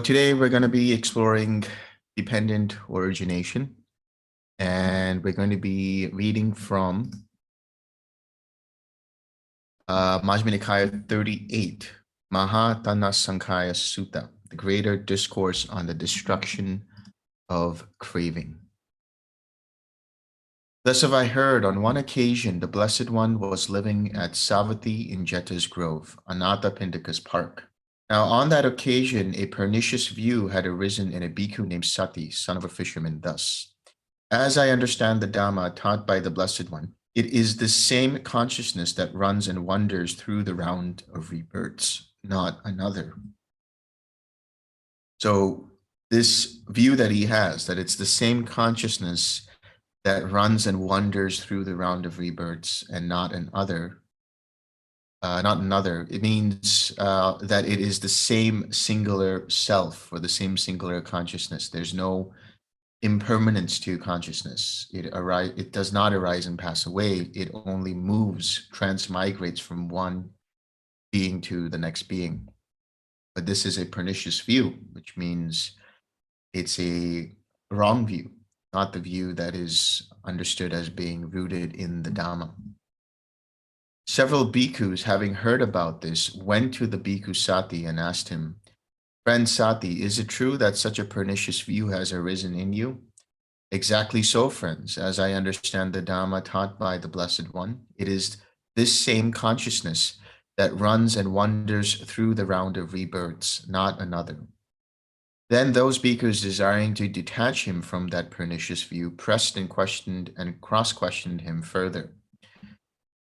So today we're going to be exploring dependent origination, and we're going to be reading from Majjhima Nikaya 38, Mahatanasankhaya Sutta, the Greater Discourse on the Destruction of Craving. Thus have I heard, on one occasion the Blessed One was living at Savatthi in Jeta's Grove, Anathapindika's park. Now, on that occasion, a pernicious view had arisen in a bhikkhu named Sati, son of a fisherman, thus: as I understand the Dhamma taught by the Blessed One, it is the same consciousness that runs and wanders through the round of rebirths, not another. So this view that he has, that it's the same consciousness that runs and wanders through the round of rebirths and not another, it means that it is the same singular self or the same singular consciousness. There's no impermanence to consciousness. It does not arise and pass away. It only moves, transmigrates from one being to the next being. But this is a pernicious view, which means it's a wrong view, not the view that is understood as being rooted in the Dhamma. Several bhikkhus, having heard about this, went to the bhikkhu Sati and asked him, "Friend Sati, is it true that such a pernicious view has arisen in you?" "Exactly so, friends. As I understand the Dhamma taught by the Blessed One, it is this same consciousness that runs and wanders through the round of rebirths, not another." Then those bhikkhus, desiring to detach him from that pernicious view, pressed and questioned and cross-questioned him further.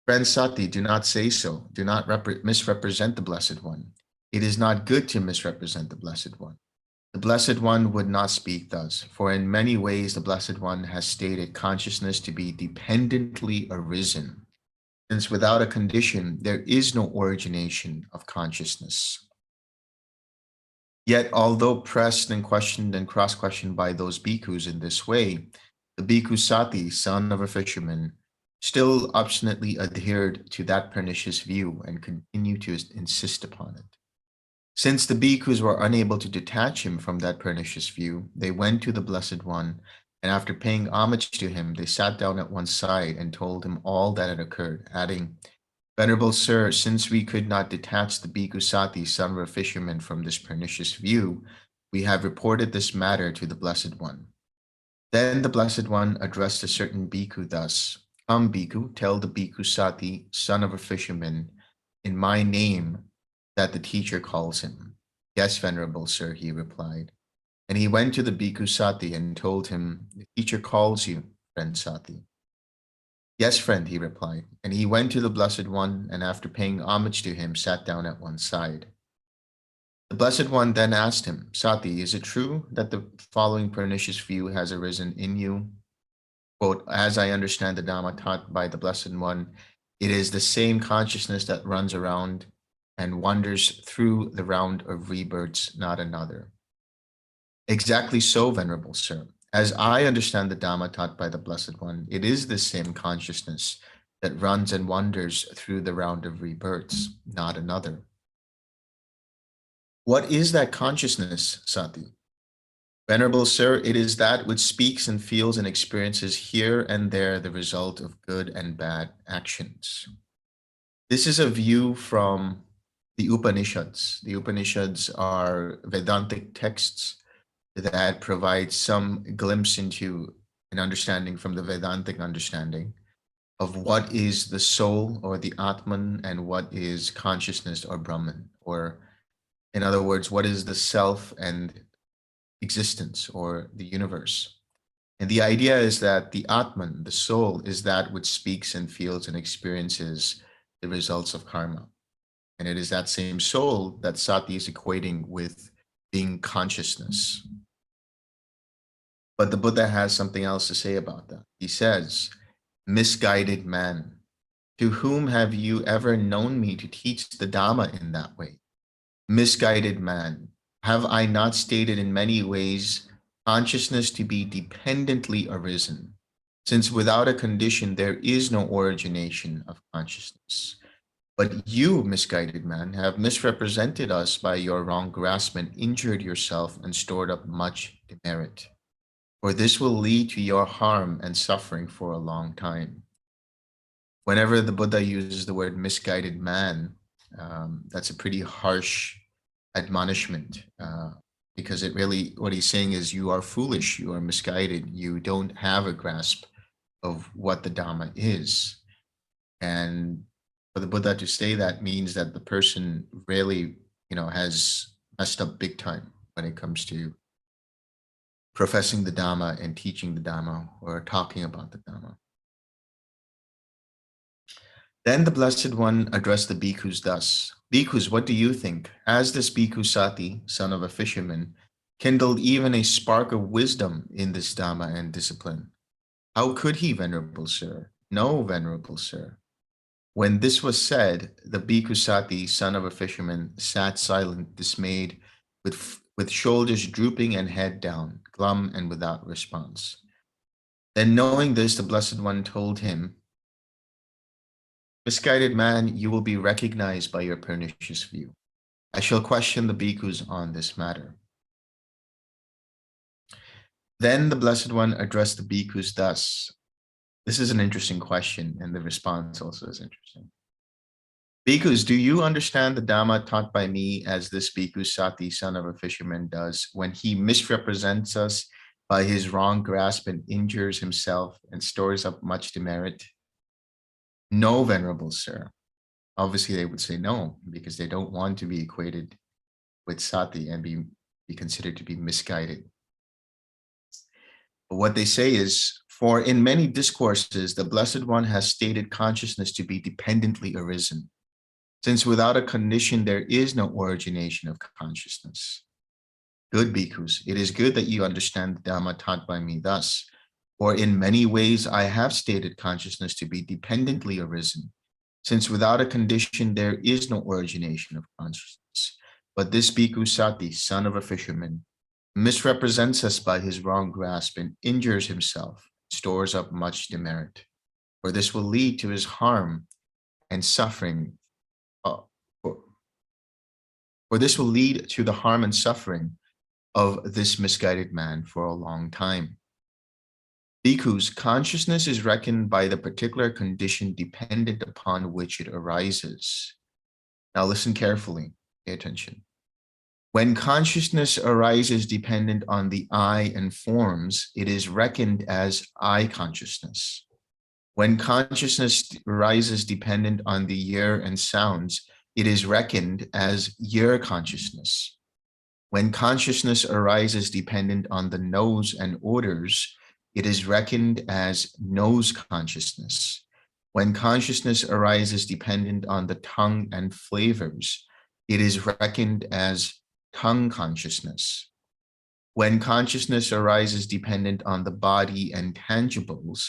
"Friend Sati, do not say so. Do not misrepresent the Blessed One. It is not good to misrepresent the Blessed One. The Blessed One would not speak thus, for in many ways the Blessed One has stated consciousness to be dependently arisen, since without a condition there is no origination of consciousness." Yet, although pressed and questioned and cross-questioned by those bhikkhus in this way, the bhikkhu Sati, son of a fisherman, still obstinately adhered to that pernicious view and continued to insist upon it. Since the bhikkhus were unable to detach him from that pernicious view, they went to the Blessed One, and after paying homage to him, they sat down at one side and told him all that had occurred, adding, "Venerable Sir, since we could not detach the bhikkhu Sati, son of a fisherman, from this pernicious view, we have reported this matter to the Blessed One." Then the Blessed One addressed a certain bhikkhu thus: "Come, bhikkhu, tell the bhikkhu Sati, son of a fisherman, in my name, that the teacher calls him." "Yes, Venerable Sir," he replied. And he went to the bhikkhu Sati and told him, "The teacher calls you, friend Sati." "Yes, friend," he replied. And he went to the Blessed One, and after paying homage to him, sat down at one side. The Blessed One then asked him, "Sati, is it true that the following pernicious view has arisen in you?" Quote, "As I understand the Dhamma taught by the Blessed One, it is the same consciousness that runs around and wanders through the round of rebirths, not another." "Exactly so, Venerable Sir. As I understand the Dhamma taught by the Blessed One, it is this same consciousness that runs and wanders through the round of rebirths, not another." "What is that consciousness, Sati?" "Venerable Sir, it is that which speaks and feels and experiences here and there the result of good and bad actions." This is a view from the Upanishads. The Upanishads are Vedantic texts that provide some glimpse into an understanding from the Vedantic understanding of what is the soul or the Atman and what is consciousness or Brahman, or in other words, what is the self and existence or the universe. And the idea is that the Atman, the soul, is that which speaks and feels and experiences the results of karma. And it is that same soul that Sati is equating with being consciousness. But the Buddha has something else to say about that. He says, "Misguided man, to whom have you ever known me to teach the Dhamma in that way? Misguided man, have I not stated in many ways consciousness to be dependently arisen, since without a condition there is no origination of consciousness? But you, misguided man, have misrepresented us by your wrong grasp and injured yourself and stored up much demerit. For this will lead to your harm and suffering for a long time. Whenever the Buddha uses the word misguided man, that's a pretty harsh admonishment, because it really, what he's saying is you are foolish, you are misguided, you don't have a grasp of what the Dhamma is. And for the Buddha to say that means that the person really, has messed up big time when it comes to professing the Dhamma and teaching the Dhamma or talking about the Dhamma. Then the Blessed One addressed the bhikkhus thus: Bhikkhus, what do you think? Has this bhikkhu Sati, son of a fisherman, kindled even a spark of wisdom in this Dhamma and discipline? How could he, venerable sir? No, venerable sir. When this was said, the bhikkhu Sati, son of a fisherman, sat silent, dismayed, with shoulders drooping and head down, glum and without response. Then knowing this, the Blessed One told him, Misguided man, you will be recognized by your pernicious view. I shall question the bhikkhus on this matter. Then the Blessed One addressed the bhikkhus thus. This is an interesting question, and the response also is interesting. Bhikkhus, do you understand the Dhamma taught by me as this bhikkhu Sati, son of a fisherman, does when he misrepresents us by his wrong grasp and injures himself and stores up much demerit? No, venerable sir. Obviously, they would say no, because they don't want to be equated with Sati and be considered to be misguided. But what they say is, for in many discourses, the Blessed One has stated consciousness to be dependently arisen, since without a condition, there is no origination of consciousness. Good bhikkhus, it is good that you understand the Dhamma taught by me thus, for in many ways I have stated consciousness to be dependently arisen, since without a condition, there is no origination of consciousness. But this bhikkhu Sati, son of a fisherman, misrepresents us by his wrong grasp and injures himself, stores up much demerit. For this will lead to his harm and suffering. For this will lead to the harm and suffering of this misguided man for a long time. Bhikkhus, consciousness is reckoned by the particular condition dependent upon which it arises. Now listen carefully, pay attention. When consciousness arises dependent on the I and forms, it is reckoned as I consciousness. When consciousness arises dependent on the ear and sounds, it is reckoned as ear consciousness. When consciousness arises dependent on the nose and odors, it is reckoned as nose consciousness. When consciousness arises dependent on the tongue and flavors, it is reckoned as tongue consciousness. When consciousness arises dependent on the body and tangibles,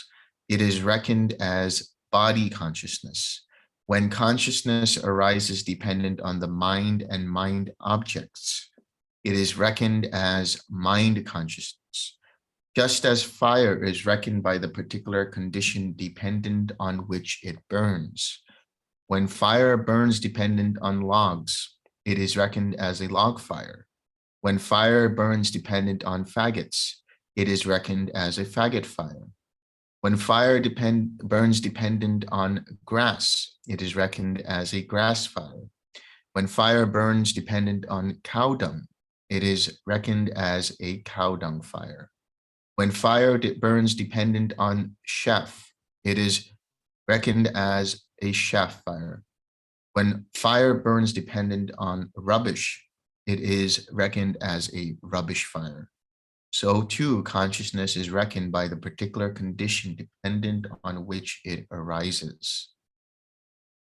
it is reckoned as body consciousness. When consciousness arises dependent on the mind and mind objects, it is reckoned as mind consciousness. Just as fire is reckoned by the particular condition dependent on which it burns. When fire burns dependent on logs, it is reckoned as a log fire. When fire burns dependent on faggots, it is reckoned as a faggot fire. When fire burns dependent on grass, it is reckoned as a grass fire. When fire burns dependent on cow dung, it is reckoned as a cow dung fire. When fire burns dependent on chaff, it is reckoned as a chaff fire. When fire burns dependent on rubbish, it is reckoned as a rubbish fire. So too, consciousness is reckoned by the particular condition dependent on which it arises.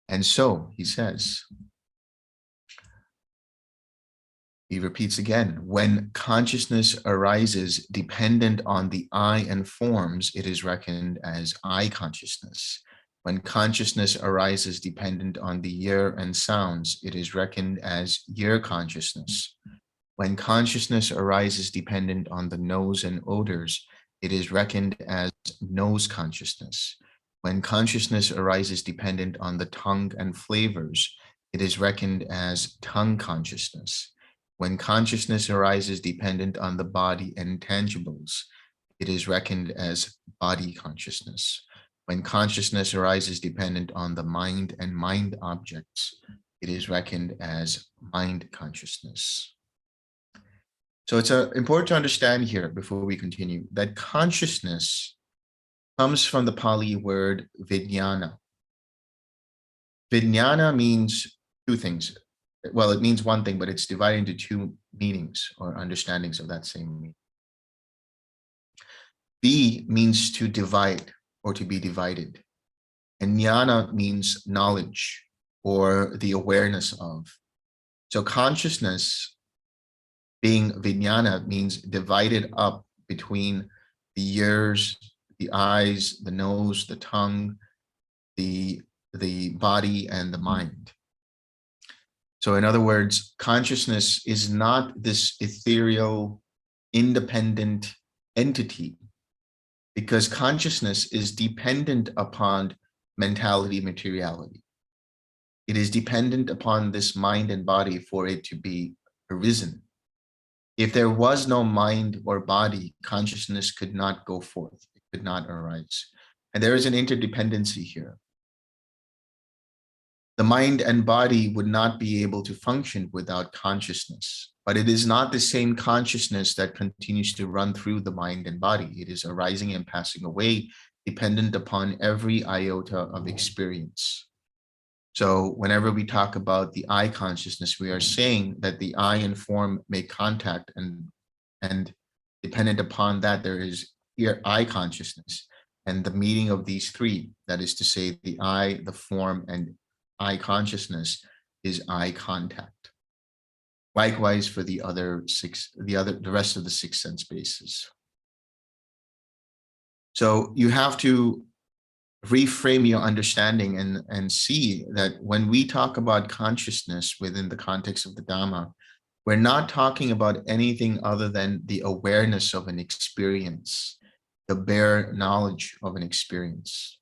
And so, he says, he repeats again, when consciousness arises dependent on the I and forms, it is reckoned as I consciousness. When consciousness arises dependent on the ear and sounds, it is reckoned as ear consciousness. When consciousness arises dependent on the nose and odors, it is reckoned as nose consciousness. When consciousness arises dependent on the tongue and flavors, it is reckoned as tongue consciousness. When consciousness arises dependent on the body and tangibles, it is reckoned as body consciousness. When consciousness arises dependent on the mind and mind objects, it is reckoned as mind consciousness. So it's important to understand here before we continue that consciousness comes from the Pali word vijnana. Vijnana means two things. Well, it means one thing, but it's divided into two meanings or understandings of that same meaning. Vi means to divide or to be divided. And jnana means knowledge or the awareness of. So consciousness being vijnana means divided up between the ears, the eyes, the nose, the tongue, the body, and the mind. So in other words, consciousness is not this ethereal, independent entity, because consciousness is dependent upon mentality, materiality. It is dependent upon this mind and body for it to be arisen. If there was no mind or body, consciousness could not go forth. It could not arise. And there is an interdependency here. The mind and body would not be able to function without consciousness, but it is not the same consciousness that continues to run through the mind and body. It is arising and passing away, dependent upon every iota of experience. So whenever we talk about the I consciousness, we are saying that the I and form make contact, and dependent upon that, there is here I consciousness. And the meeting of these three, that is to say, the I, the form, and I consciousness is eye contact. Likewise for the rest of the six sense bases. So you have to reframe your understanding and see that when we talk about consciousness within the context of the Dhamma, we're not talking about anything other than the awareness of an experience, the bare knowledge of an experience.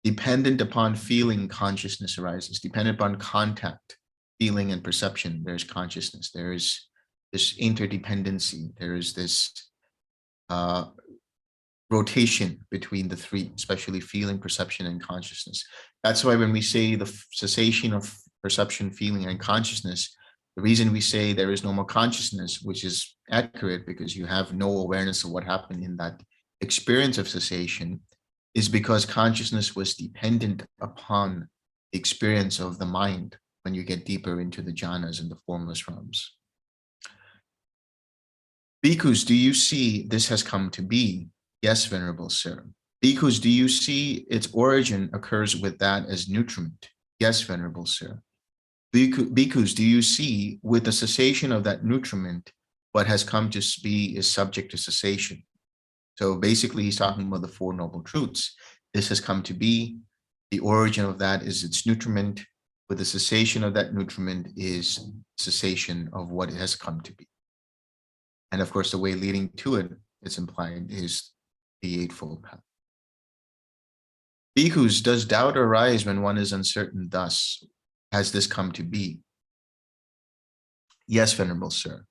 Dependent upon feeling, consciousness arises. Dependent upon contact, feeling, and perception, there's consciousness. There is this interdependency. There is this rotation between the three, especially feeling, perception, and consciousness. That's why when we say the cessation of perception, feeling, and consciousness, the reason we say there is no more consciousness, which is accurate because you have no awareness of what happened in that experience of cessation, is because consciousness was dependent upon the experience of the mind when you get deeper into the jhanas and the formless realms. Bhikkhus, do you see this has come to be? Yes, Venerable Sir. Bhikkhus, do you see its origin occurs with that as nutriment? Yes, Venerable Sir. Bhikkhus, do you see with the cessation of that nutriment, what has come to be is subject to cessation? So basically, he's talking about the Four Noble Truths. This has come to be. The origin of that is its nutriment. With the cessation of that nutriment is cessation of what has come to be. And of course, the way leading to it, it's implied, is the Eightfold Path. Bhikkhus, does doubt arise when one is uncertain thus? Has this come to be? Yes, Venerable Sir.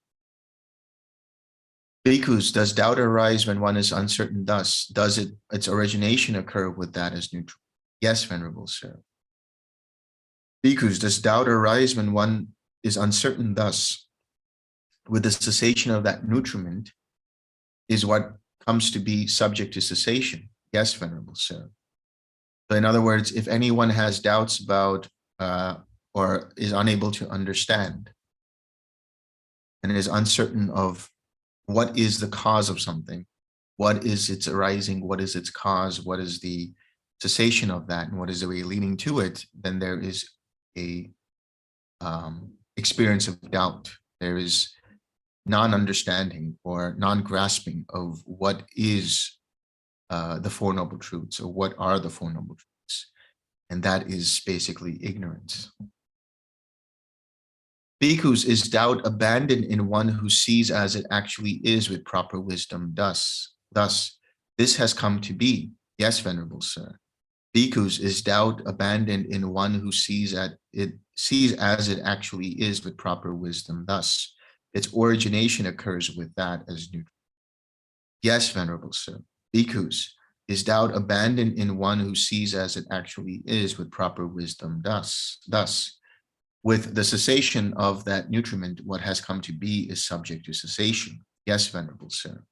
Bhikkhus, does doubt arise when one is uncertain thus? Does its origination occur with that as neutral? Yes, Venerable Sir. Bhikkhus, does doubt arise when one is uncertain thus? With the cessation of that nutriment is what comes to be subject to cessation? Yes, Venerable Sir. So in other words, if anyone has doubts about or is unable to understand and is uncertain of what is the cause of something, what is its arising, what is its cause, what is the cessation of that, and what is the way leading to it, then there is a experience of doubt. There is non-understanding or non-grasping of what is the Four Noble Truths, or what are the Four Noble Truths. And that is basically ignorance. Bhikkhus, is doubt abandoned in one who sees as it actually is with proper wisdom? Thus, this has come to be. Yes, Venerable Sir. Bhikkhus, is doubt abandoned in one who sees as it actually is with proper wisdom. Thus, its origination occurs with that as neutral. Yes, Venerable Sir. Bhikkhus, is doubt abandoned in one who sees as it actually is with proper wisdom. Thus, with the cessation of that nutriment, what has come to be is subject to cessation. Yes, Venerable Sir.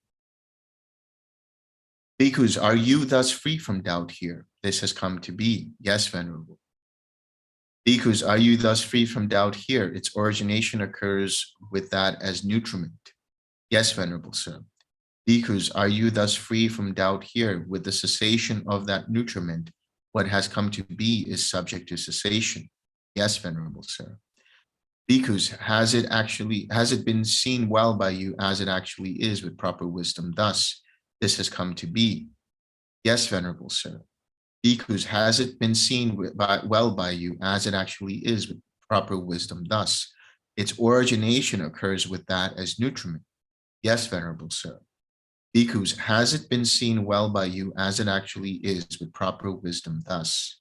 Bhikkhus, are you thus free from doubt here? This has come to be. Yes, Venerable. Bhikkhus, are you thus free from doubt here? Its origination occurs with that as nutriment. Yes, Venerable Sir. Bhikkhus, are you thus free from doubt here? With the cessation of that nutriment, what has come to be is subject to cessation. Yes, Venerable Sir. Bhikkhus, has it been seen well by you as it actually is with proper wisdom? Thus, this has come to be. Yes, Venerable Sir. Bhikkhus, has it been seen well by you as it actually is with proper wisdom? Thus, its origination occurs with that as nutriment. Yes, Venerable Sir. Bhikkhus, has it been seen well by you as it actually is with proper wisdom? Thus,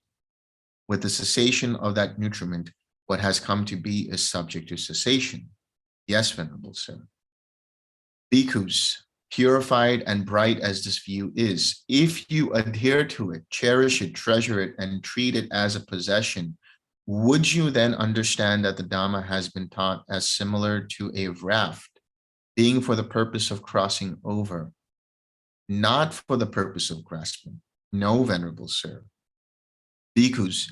with the cessation of that nutriment, what has come to be is subject to cessation. Yes, Venerable Sir. Bhikkhus, purified and bright as this view is, if you adhere to it, cherish it, treasure it, and treat it as a possession, would you then understand that the Dhamma has been taught as similar to a raft, being for the purpose of crossing over, not for the purpose of grasping? No, Venerable Sir. Bhikkhus,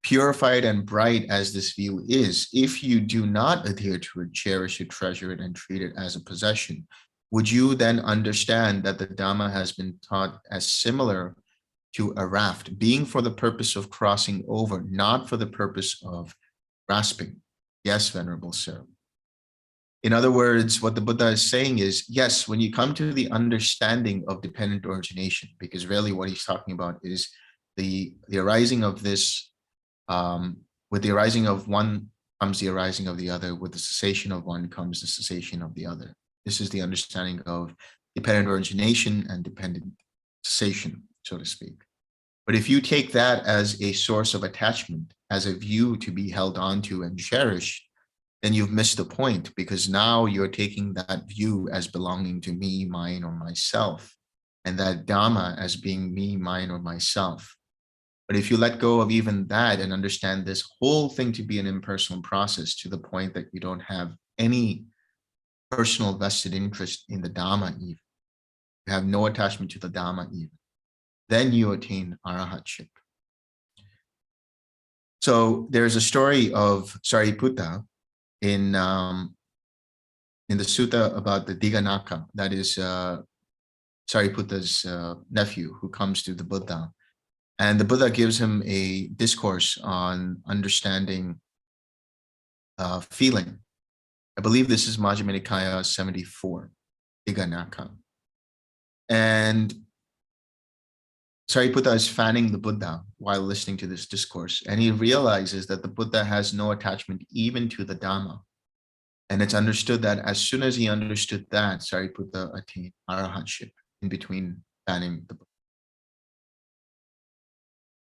purified and bright as this view is, if you do not adhere to it, cherish it, treasure it, and treat it as a possession, would you then understand that the Dhamma has been taught as similar to a raft, being for the purpose of crossing over, not for the purpose of grasping? Yes, Venerable Sir. In other words, what the Buddha is saying is, yes, when you come to the understanding of dependent origination, because really what he's talking about is the arising of this, with the arising of one comes the arising of the other, with the cessation of one comes the cessation of the other. This is the understanding of dependent origination and dependent cessation, so to speak. But if you take that as a source of attachment, as a view to be held onto and cherished, then you've missed the point, because now you're taking that view as belonging to me, mine, or myself, and that Dhamma as being me, mine, or myself. But if you let go of even that and understand this whole thing to be an impersonal process to the point that you don't have any personal vested interest in the Dhamma even, you have no attachment to the Dhamma even, then you attain arahatship. So there's a story of Sariputta in the sutta about the Diganaka, that is Sariputta's nephew who comes to the Buddha. And the Buddha gives him a discourse on understanding feeling. I believe this is Majjhima Nikaya 74, Diganaka. And Sariputta is fanning the Buddha while listening to this discourse. And he realizes that the Buddha has no attachment even to the Dhamma. And it's understood that as soon as he understood that, Sariputta attained arahatship in between fanning the Buddha.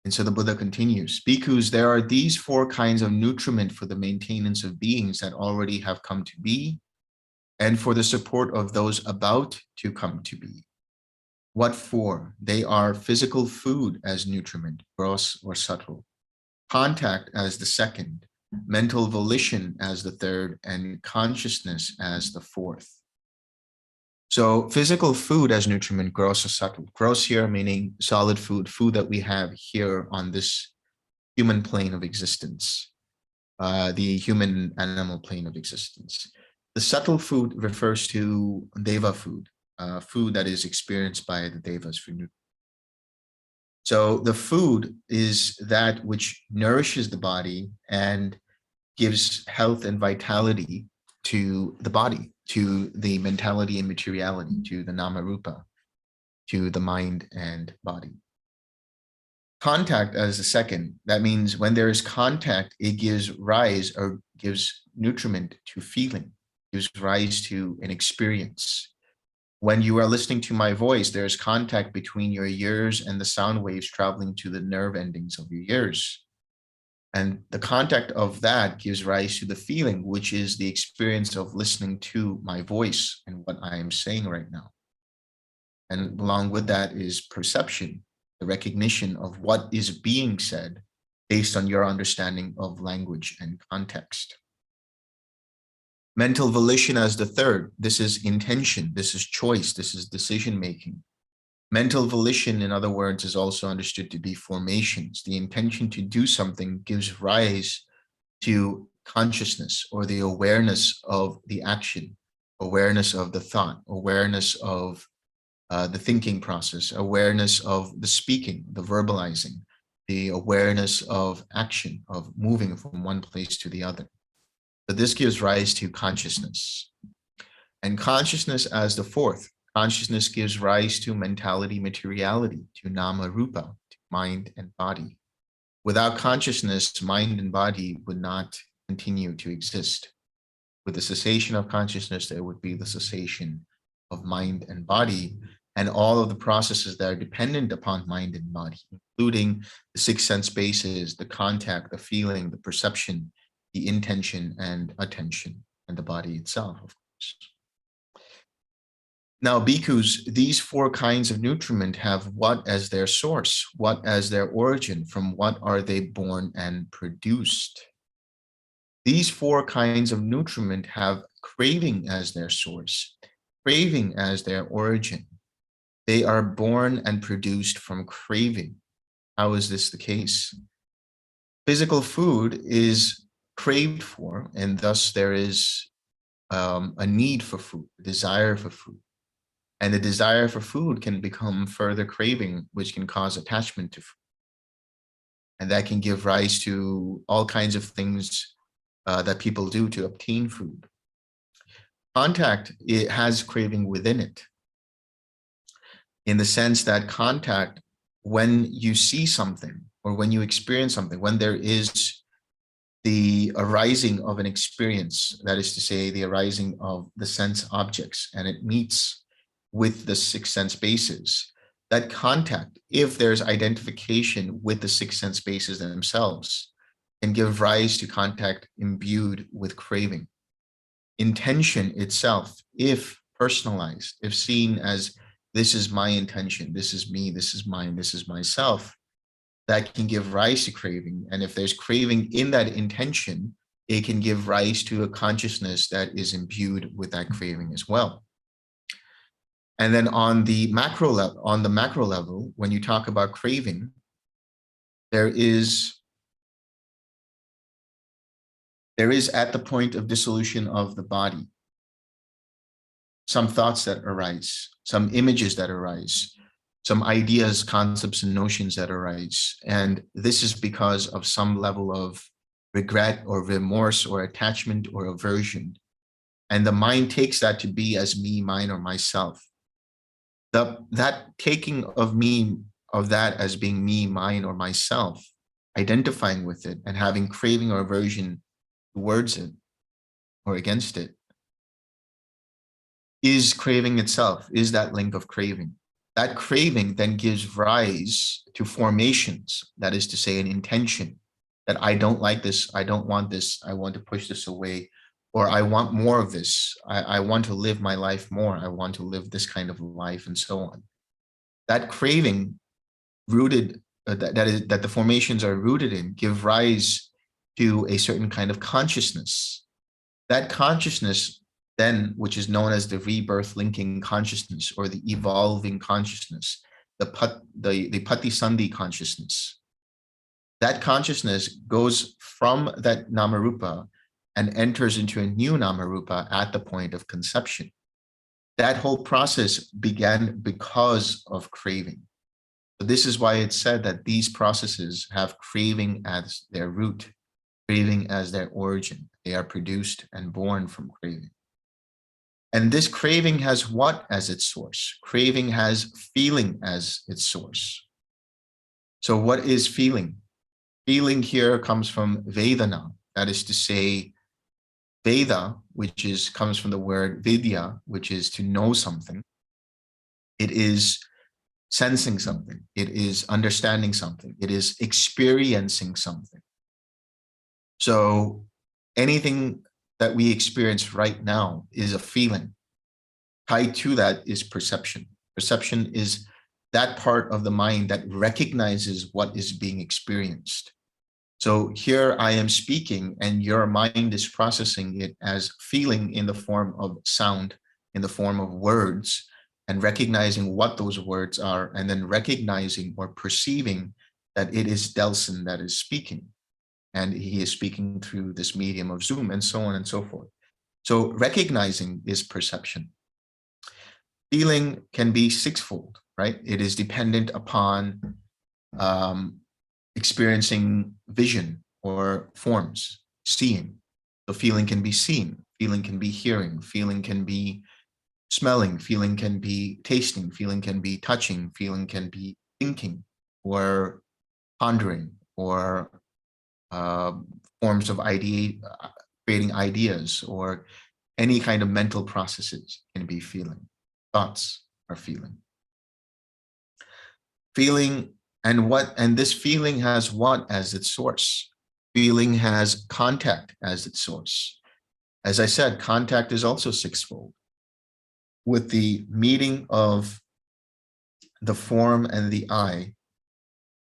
And so the Buddha continues, Bhikkhus, there are these four kinds of nutriment for the maintenance of beings that already have come to be, and for the support of those about to come to be. What for? They are physical food as nutriment, gross or subtle, contact as the second, mental volition as the third, and consciousness as the fourth. So physical food as nutriment, gross or subtle. Gross here meaning solid food, food that we have here on this human plane of existence, the human animal plane of existence. The subtle food refers to deva food, food that is experienced by the devas for nutriment. So the food is that which nourishes the body and gives health and vitality to the body, to the mentality and materiality, to the nama rupa, to the mind and body. Contact as the second, that means when there is contact, it gives rise or gives nutriment to feeling, gives rise to an experience. When you are listening to my voice, there's contact between your ears and the sound waves traveling to the nerve endings of your ears. And the contact of that gives rise to the feeling, which is the experience of listening to my voice and what I am saying right now. And along with that is perception, the recognition of what is being said based on your understanding of language and context. Mental volition as the third. This is intention, this is choice, this is decision making. Mental volition, in other words, is also understood to be formations. The intention to do something gives rise to consciousness or the awareness of the action, awareness of the thought, awareness of the thinking process, awareness of the speaking, the verbalizing, the awareness of action, of moving from one place to the other. But this gives rise to consciousness. And consciousness as the fourth. Consciousness gives rise to mentality, materiality, to nama rupa, to mind and body. Without consciousness, mind and body would not continue to exist. With the cessation of consciousness, there would be the cessation of mind and body, and all of the processes that are dependent upon mind and body, including the six sense bases, the contact, the feeling, the perception, the intention and attention, and the body itself, of course. Now, bhikkhus, these four kinds of nutriment have what as their source, what as their origin, from what are they born and produced? These four kinds of nutriment have craving as their source, craving as their origin. They are born and produced from craving. How is this the case? Physical food is craved for, and thus there is a need for food, a desire for food. And the desire for food can become further craving, which can cause attachment to food. And that can give rise to all kinds of things that people do to obtain food. Contact, it has craving within it, in the sense that contact, when you see something or when you experience something, when there is the arising of an experience, that is to say, the arising of the sense objects, and it meets with the six sense bases, that contact, if there's identification with the six sense bases themselves, can give rise to contact imbued with craving. Intention itself, if personalized, if seen as this is my intention, this is me, this is mine, this is myself, that can give rise to craving. And if there's craving in that intention, it can give rise to a consciousness that is imbued with that craving as well. And then on the macro level, when you talk about craving, there is at the point of dissolution of the body, some thoughts that arise, some images that arise, some ideas, concepts, and notions that arise. And this is because of some level of regret or remorse or attachment or aversion. And the mind takes that to be as me, mine, or myself. That taking of me, of that as being me, mine, or myself, identifying with it and having craving or aversion towards it or against it, is craving itself, is that link of craving. That craving then gives rise to formations, that is to say, an intention that I don't like this, I don't want this, I want to push this away, or I want more of this, I want to live my life more, I want to live this kind of life, and so on. That craving rooted, that the formations are rooted in, give rise to a certain kind of consciousness. That consciousness then, which is known as the rebirth linking consciousness or the evolving consciousness, the patisandhi consciousness. That consciousness goes from that namarupa and enters into a new namarupa at the point of conception. That whole process began because of craving. So this is why it's said that these processes have craving as their root, craving as their origin. They are produced and born from craving. And this craving has what as its source? Craving has feeling as its source. So what is feeling? Feeling here comes from Vedana, that is to say, Veda, which comes from the word vidya, which is to know something. It is sensing something. It is understanding something. It is experiencing something. So anything that we experience right now is a feeling. Tied to that is perception. Perception is that part of the mind that recognizes what is being experienced. So here I am speaking and your mind is processing it as feeling in the form of sound, in the form of words, and recognizing what those words are, and then recognizing or perceiving that it is Delson that is speaking. And he is speaking through this medium of Zoom, and so on and so forth. So recognizing is perception. Feeling can be sixfold, right? It is dependent upon experiencing vision or forms, seeing. So feeling can be seen, feeling can be hearing, feeling can be smelling, feeling can be tasting, feeling can be touching, feeling can be thinking or pondering, or forms of creating ideas, or any kind of mental processes can be feeling. Thoughts are feeling. Feeling, and this feeling has what as its source? Feeling has contact as its source. As I said, contact is also sixfold. With the meeting of the form and the I,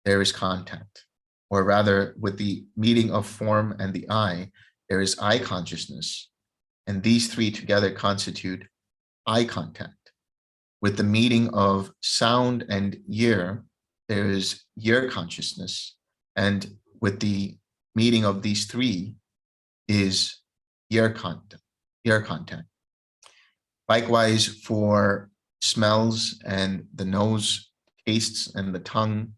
there is contact. Or rather, with the meeting of form and the I, there is I consciousness. And these three together constitute eye contact. With the meeting of sound and ear, there is ear consciousness. And with the meeting of these three is ear contact. Likewise, for smells and the nose, tastes and the tongue,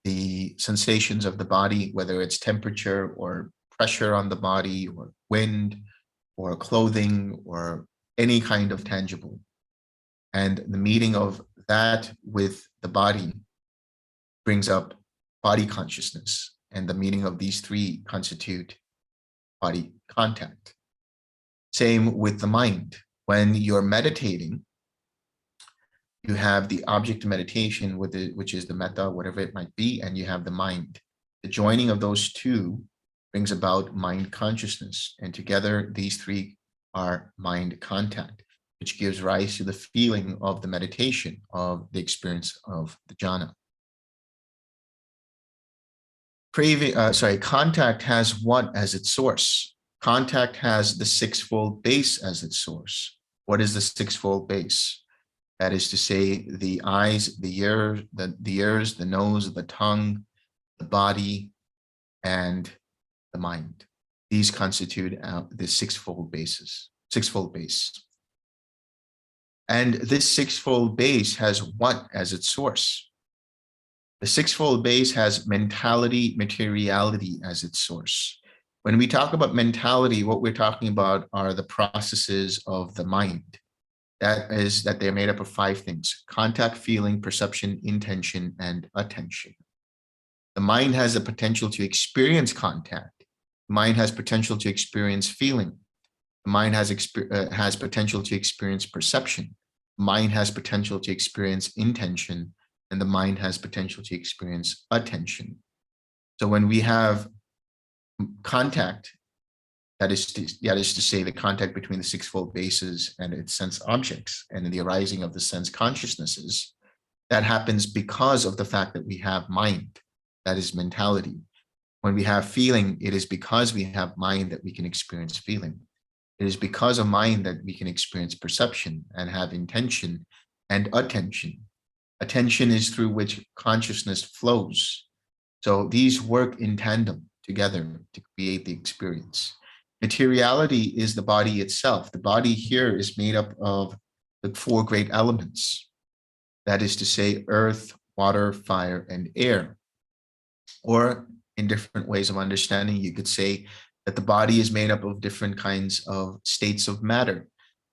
the sensations of the body, whether it's temperature or pressure on the body or wind or clothing or any kind of tangible. And the meeting of that with the body brings up body consciousness. And the meeting of these three constitute body contact. Same with the mind. When you're meditating, you have the object of meditation, which is the metta, whatever it might be, and you have the mind. The joining of those two brings about mind consciousness. And together, these three are mind contact, which gives rise to the feeling of the meditation, of the experience of the jhana. Contact has what as its source? Contact has the sixfold base as its source. What is the sixfold base? That is to say, the eyes, the ears, the nose, the tongue, the body, and the mind. These constitute the sixfold base. And this sixfold base has what as its source? The sixfold base has mentality, materiality as its source. When we talk about mentality, what we're talking about are the processes of the mind. That is that they're made up of five things: contact, feeling, perception, intention, and attention. The mind has the potential to experience contact. The mind has potential to experience feeling. The mind has potential to experience perception. The mind has potential to experience intention, and the mind has potential to experience attention. So when we have contact, that is to say, the contact between the sixfold bases and its sense objects and the arising of the sense consciousnesses, that happens because of the fact that we have mind, that is mentality. When we have feeling, it is because we have mind that we can experience feeling. It is because of mind that we can experience perception and have intention and attention. Attention is through which consciousness flows. So these work in tandem together to create the experience. Materiality is the body itself. The body here is made up of the four great elements. That is to say, earth, water, fire, and air. Or in different ways of understanding, you could say that the body is made up of different kinds of states of matter.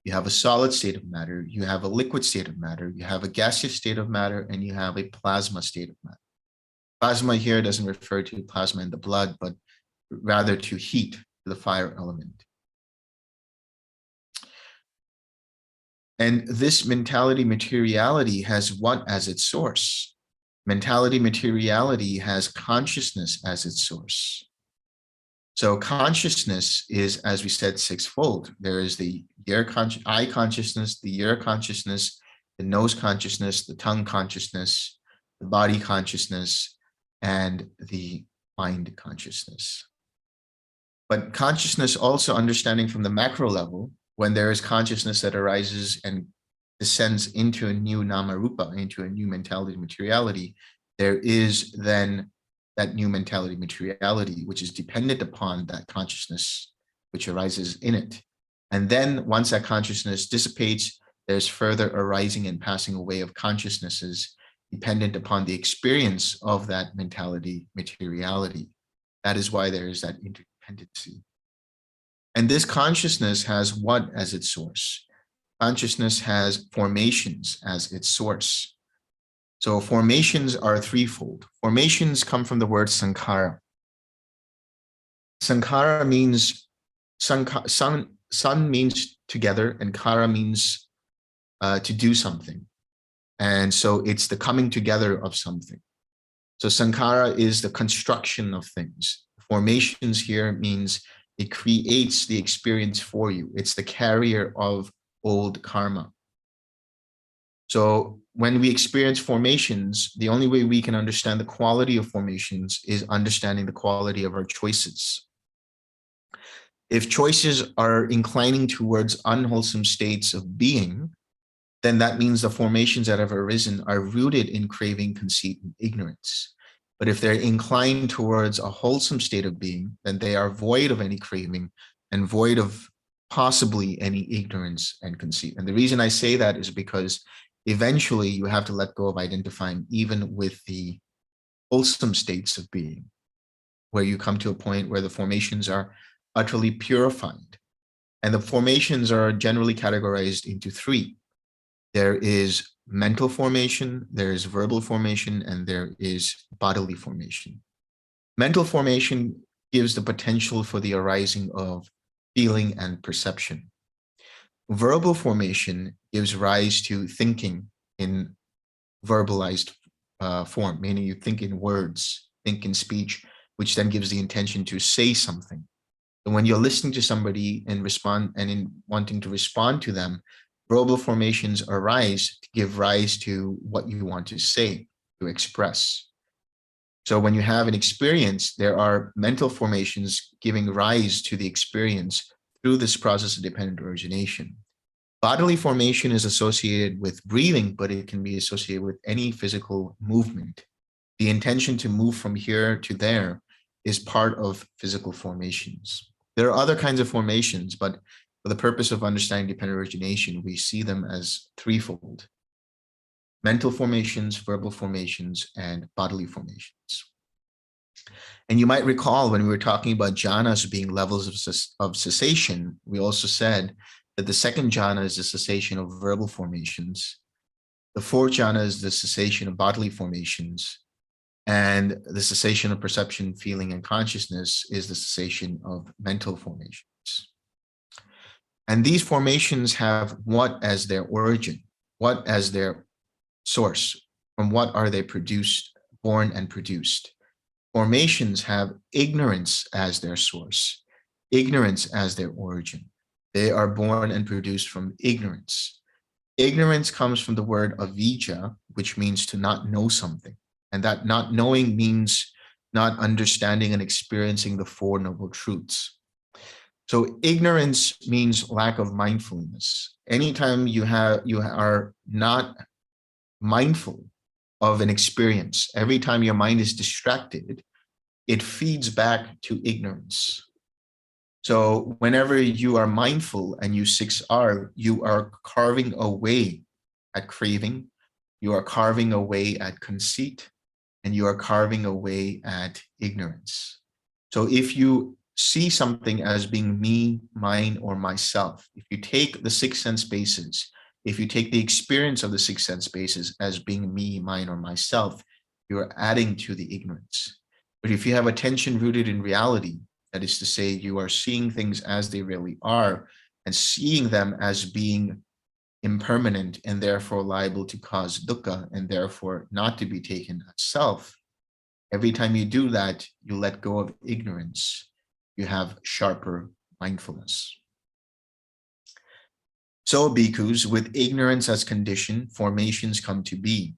You have a solid state of matter, you have a liquid state of matter, you have a gaseous state of matter, and you have a plasma state of matter. Plasma here doesn't refer to plasma in the blood, but rather to heat, the fire element. And this mentality materiality has what as its source? Mentality materiality has consciousness as its source. So consciousness is, as we said, sixfold. There is the eye consciousness, the ear consciousness, the nose consciousness, the tongue consciousness, the body consciousness, and the mind consciousness. But consciousness also understanding from the macro level, when there is consciousness that arises and descends into a new nama rupa, into a new mentality materiality, there is then that new mentality materiality, which is dependent upon that consciousness which arises in it. And then once that consciousness dissipates, there's further arising and passing away of consciousnesses dependent upon the experience of that mentality materiality. That is why there is that interdependency. And this consciousness has what as its source? Consciousness has formations as its source. So formations are threefold. Formations come from the word sankhara. Sankhara means, sun means together, and kara means to do something. And so it's the coming together of something. So sankhara is the construction of things. Formations here means it creates the experience for you. It's the carrier of old karma. So when we experience formations, the only way we can understand the quality of formations is understanding the quality of our choices. If choices are inclining towards unwholesome states of being, then that means the formations that have arisen are rooted in craving, conceit, and ignorance. But if they're inclined towards a wholesome state of being, then they are void of any craving and void of possibly any ignorance and conceit. And the reason I say that is because eventually you have to let go of identifying even with the wholesome states of being, where you come to a point where the formations are utterly purified. And the formations are generally categorized into three. There is mental formation, there is verbal formation, and there is bodily formation. Mental formation gives the potential for the arising of feeling and perception. Verbal formation gives rise to thinking in verbalized form, meaning you think in words, think in speech, which then gives the intention to say something. And when you're listening to somebody and in wanting to respond to them, verbal formations arise to give rise to what you want to say, to express. So when you have an experience, there are mental formations giving rise to the experience through this process of dependent origination. Bodily formation is associated with breathing, but it can be associated with any physical movement. The intention to move from here to there is part of physical formations. There are other kinds of formations, but for the purpose of understanding dependent origination, we see them as threefold: mental formations, verbal formations, and bodily formations. And you might recall when we were talking about jhanas being levels of cessation, we also said that the second jhana is the cessation of verbal formations. The fourth jhana is the cessation of bodily formations. And the cessation of perception, feeling, and consciousness is the cessation of mental formations. And these formations have what as their origin, what as their source, from what are they produced, born and produced. Formations have ignorance as their source, ignorance as their origin. They are born and produced from ignorance. Ignorance comes from the word avijja, which means to not know something. And that not knowing means not understanding and experiencing the Four Noble Truths. So ignorance means lack of mindfulness. Anytime you are not mindful of an experience, every time your mind is distracted, it feeds back to ignorance. So whenever you are mindful and you 6R, you are carving away at craving, you are carving away at conceit, and you are carving away at ignorance. So if you see something as being me, mine, or myself, if you take the six sense bases, if you take the experience of the six sense bases as being me, mine, or myself, you're adding to the ignorance. But if you have attention rooted in reality, that is to say, you are seeing things as they really are and seeing them as being impermanent and therefore liable to cause dukkha and therefore not to be taken as self, every time you do that, you let go of ignorance. You have sharper mindfulness. So, bhikkhus, with ignorance as condition, formations come to be.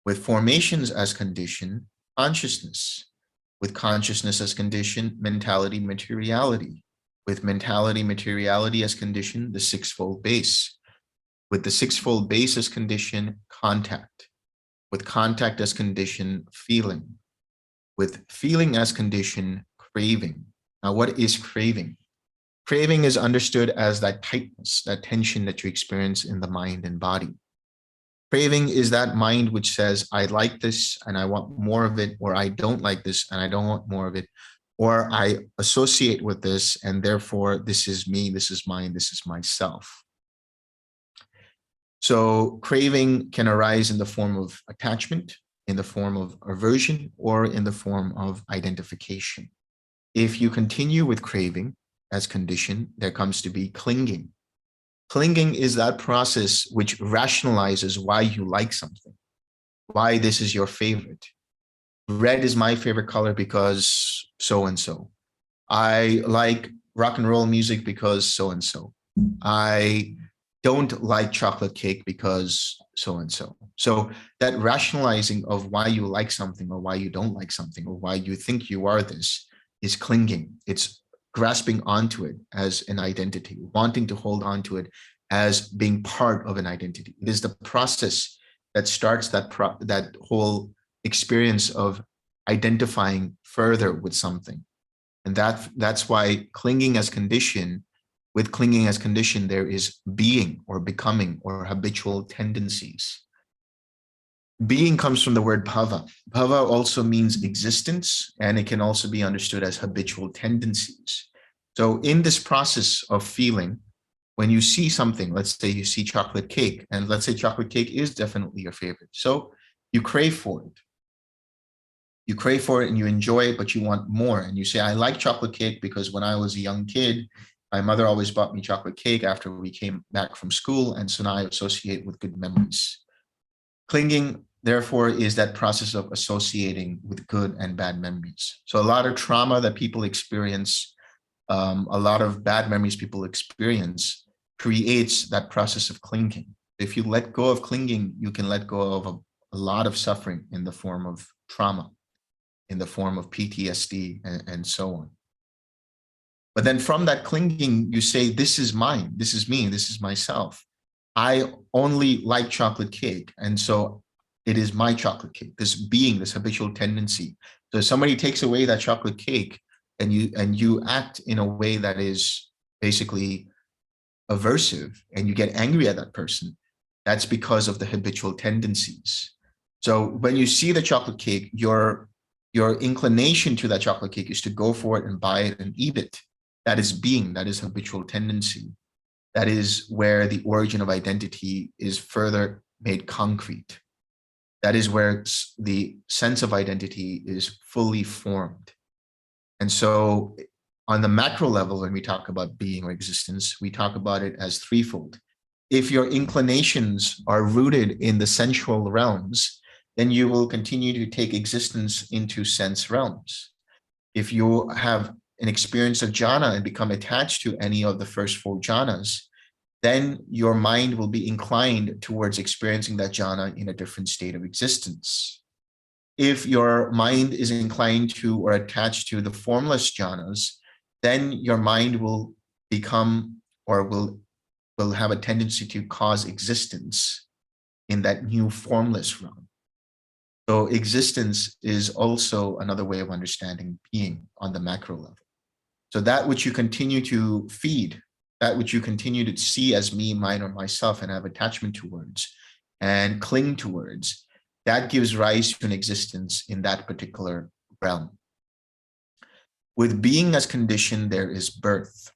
With formations as condition, consciousness. With consciousness as condition, mentality, materiality. With mentality, materiality as condition, the sixfold base. With the sixfold base as condition, contact. With contact as condition, feeling. With feeling as condition, craving. Now, what is craving? Craving is understood as that tightness, that tension that you experience in the mind and body. Craving is that mind which says, I like this and I want more of it, or I don't like this and I don't want more of it, or I associate with this and therefore this is me, this is mine, this is myself. So craving can arise in the form of attachment, in the form of aversion, or in the form of identification. If you continue with craving as condition, there comes to be clinging. Clinging is that process which rationalizes why you like something, why this is your favorite. Red is my favorite color because so-and-so. I like rock and roll music because so-and-so. I don't like chocolate cake because so-and-so. So that rationalizing of why you like something or why you don't like something or why you think you are this is clinging. It's grasping onto it as an identity, wanting to hold onto it as being part of an identity. It is the process that starts that whole experience of identifying further with something. And that's why clinging as condition, with clinging as condition, there is being or becoming or habitual tendencies. Being comes from the word bhava. Bhava also means existence, and it can also be understood as habitual tendencies. So in this process of feeling, when you see something, let's say you see chocolate cake, and let's say chocolate cake is definitely your favorite. So you crave for it. You crave for it and you enjoy it, but you want more. And you say, I like chocolate cake because when I was a young kid, my mother always bought me chocolate cake after we came back from school. And so now I associate with good memories. Clinging, therefore, is that process of associating with good and bad memories. So a lot of trauma that people experience, a lot of bad memories people experience, creates that process of clinging. If you let go of clinging, you can let go of a lot of suffering in the form of trauma, in the form of PTSD, and so on. But then from that clinging, you say, this is mine, this is me, this is myself. I only like chocolate cake. And so it is my chocolate cake, this being, this habitual tendency. So if somebody takes away that chocolate cake and you act in a way that is basically aversive and you get angry at that person, that's because of the habitual tendencies. So when you see the chocolate cake, your inclination to that chocolate cake is to go for it and buy it and eat it. That is being, that is habitual tendency. That is where the origin of identity is further made concrete. That is where the sense of identity is fully formed. And so on the macro level, when we talk about being or existence, we talk about it as threefold. If your inclinations are rooted in the sensual realms, then you will continue to take existence into sense realms. If you have an experience of jhana and become attached to any of the first four jhanas, then your mind will be inclined towards experiencing that jhana in a different state of existence. If your mind is inclined to or attached to the formless jhanas, then your mind will become or will have a tendency to cause existence in that new formless realm. So existence is also another way of understanding being on the macro level. So that which you continue to feed, that which you continue to see as me, mine, or myself and have attachment towards and cling towards, that gives rise to an existence in that particular realm. With being as condition, there is birth.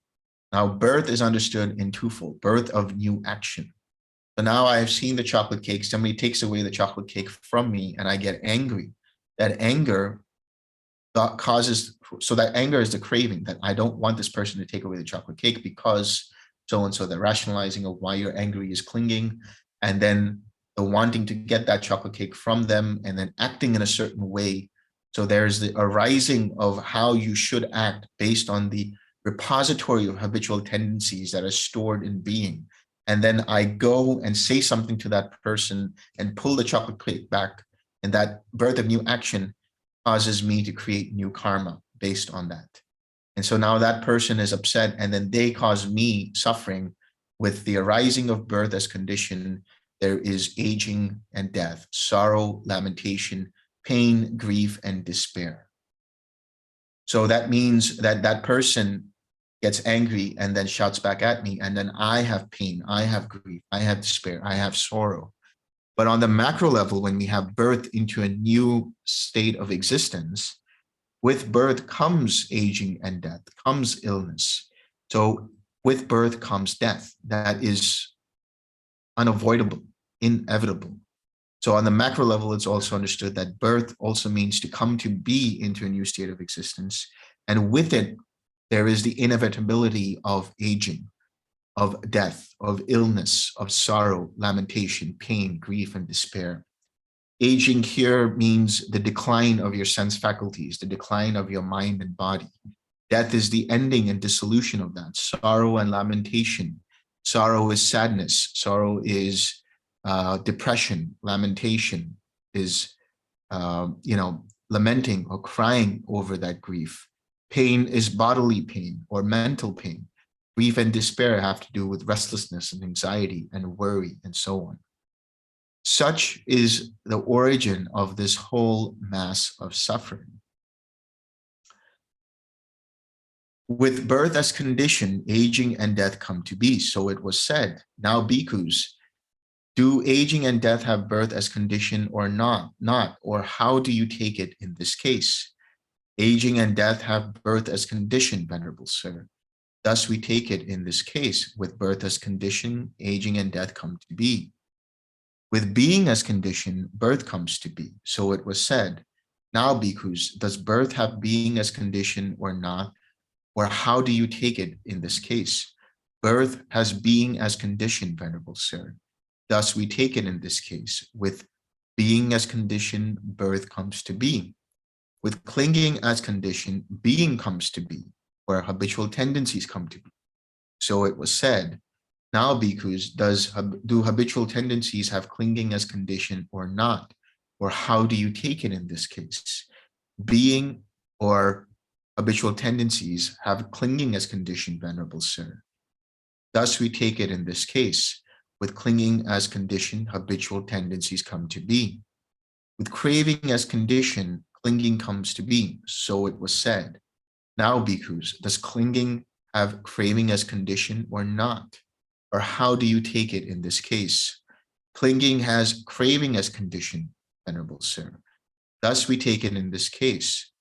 Now, birth is understood in twofold, birth of new action. So now I have seen the chocolate cake, somebody takes away the chocolate cake from me and I get angry. That anger causes, so that anger is the craving that I don't want this person to take away the chocolate cake because so and so. The rationalizing of why you're angry is clinging, and then the wanting to get that chocolate cake from them, and then acting in a certain way. So there's the arising of how you should act based on the repository of habitual tendencies that are stored in being. And then I go and say something to that person and pull the chocolate cake back, and that birth of new action causes me to create new karma based on that. And so now that person is upset, and then they cause me suffering. With the arising of birth as condition, there is aging and death, sorrow, lamentation, pain, grief, and despair. So that means that that person gets angry and then shouts back at me, and then I have pain, I have grief, I have despair, I have sorrow. But on the macro level, when we have birth into a new state of existence, with birth comes aging and death, comes illness. So with birth comes death. That is unavoidable, inevitable. So on the macro level, it's also understood that birth also means to come to be into a new state of existence. And with it, there is the inevitability of aging, of death, of illness, of sorrow, lamentation, pain, grief, and despair. Aging here means the decline of your sense faculties, the decline of your mind and body. Death is the ending and dissolution of that. Sorrow and lamentation. Sorrow is sadness. Sorrow is depression. Lamentation is, lamenting or crying over that grief. Pain is bodily pain or mental pain. Grief and despair have to do with restlessness and anxiety and worry and so on. Such is the origin of this whole mass of suffering. With birth as condition, aging and death come to be. So it was said, now bhikkhus, do aging and death have birth as condition or not? Or how do you take it in this case? Aging and death have birth as condition, Venerable Sir. Thus we take it in this case. With birth as condition, aging and death come to be. With being as condition, birth comes to be. So it was said, now bhikkhus, does birth have being as condition or not? Or how do you take it in this case? Birth has being as condition, Venerable Sir. Thus we take it in this case. With being as condition, birth comes to be. With clinging as condition, being comes to be, where habitual tendencies come to be. So it was said, now bhikkhus, do habitual tendencies have clinging as condition or not? Or how do you take it in this case? Being or habitual tendencies have clinging as condition, Venerable Sir. Thus we take it in this case. With clinging as condition, habitual tendencies come to be. With craving as condition, clinging comes to be. So it was said, now bhikkhus, does clinging have craving as condition or not? Or how do you take it in this case? Clinging has craving as condition, Venerable Sir. Thus we take it in this case.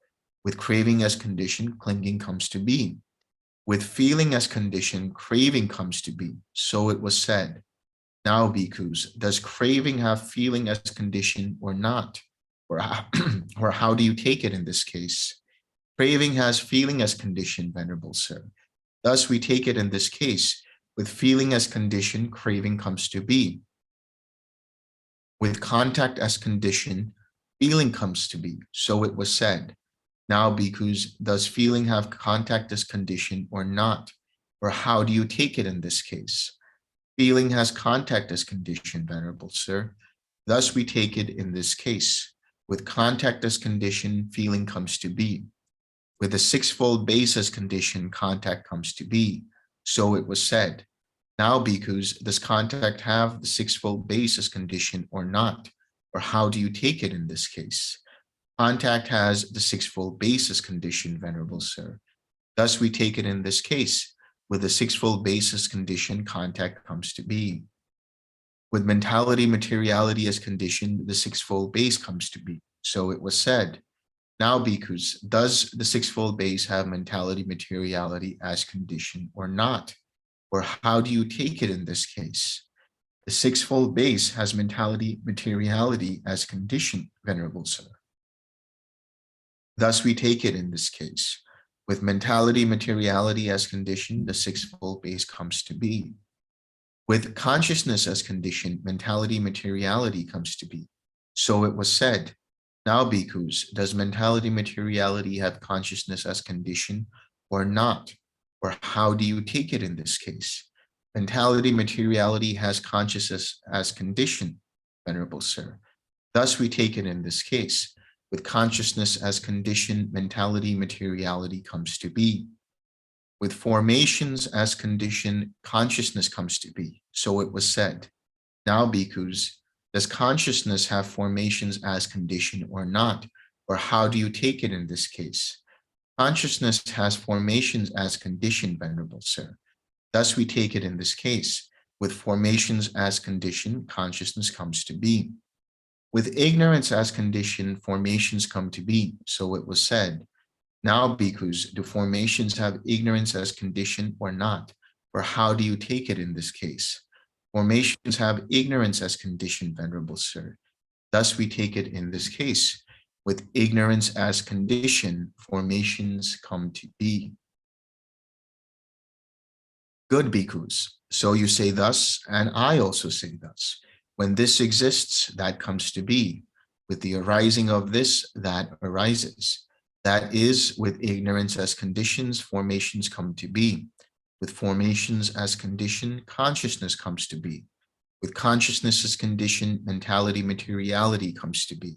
With craving as condition, clinging comes to be. With feeling as condition, craving comes to be. So it was said, now bhikkhus, does craving have feeling as condition or not? Or how do you take it in this case? Craving has feeling as condition, Venerable Sir. Thus we take it in this case. With feeling as condition, craving comes to be. With contact as condition, feeling comes to be. So it was said, now bhikkhus, does feeling have contact as condition or not? Or how do you take it in this case? Feeling has contact as condition, Venerable Sir. Thus we take it in this case. With contact as condition, feeling comes to be. With the sixfold base as condition, contact comes to be. So it was said, now bhikkhus, does contact have the sixfold base as condition or not? Or how do you take it in this case? Contact has the sixfold base as condition, Venerable Sir. Thus we take it in this case. With the sixfold base as condition, contact comes to be. With mentality, materiality as condition, the sixfold base comes to be. So it was said, now bhikkhus, does the sixfold base have mentality, materiality as condition or not? Or how do you take it in this case? The sixfold base has mentality, materiality as condition, Venerable Sir. Thus we take it in this case. With mentality, materiality as condition, the sixfold base comes to be. With consciousness as condition, mentality, materiality comes to be. So it was said, now bhikkhus, does mentality, materiality have consciousness as condition or not? Or how do you take it in this case? Mentality, materiality has consciousness as condition, Venerable Sir. Thus we take it in this case. With consciousness as condition, mentality, materiality comes to be. With formations as condition, consciousness comes to be. So it was said. Now, bhikkhus, does consciousness have formations as condition or not? Or how do you take it in this case? Consciousness has formations as condition, Venerable Sir. Thus we take it in this case. With formations as condition, consciousness comes to be. With ignorance as condition, formations come to be. So it was said. Now, bhikkhus, do formations have ignorance as condition or not? Or how do you take it in this case? Formations have ignorance as condition, Venerable Sir. Thus we take it in this case. With ignorance as condition, formations come to be. Good, bhikkhus. So you say thus, and I also say thus. When this exists, that comes to be. With the arising of this, that arises. That is, with ignorance as conditions, formations come to be. With formations as condition, consciousness comes to be. With consciousness as condition, mentality, materiality comes to be.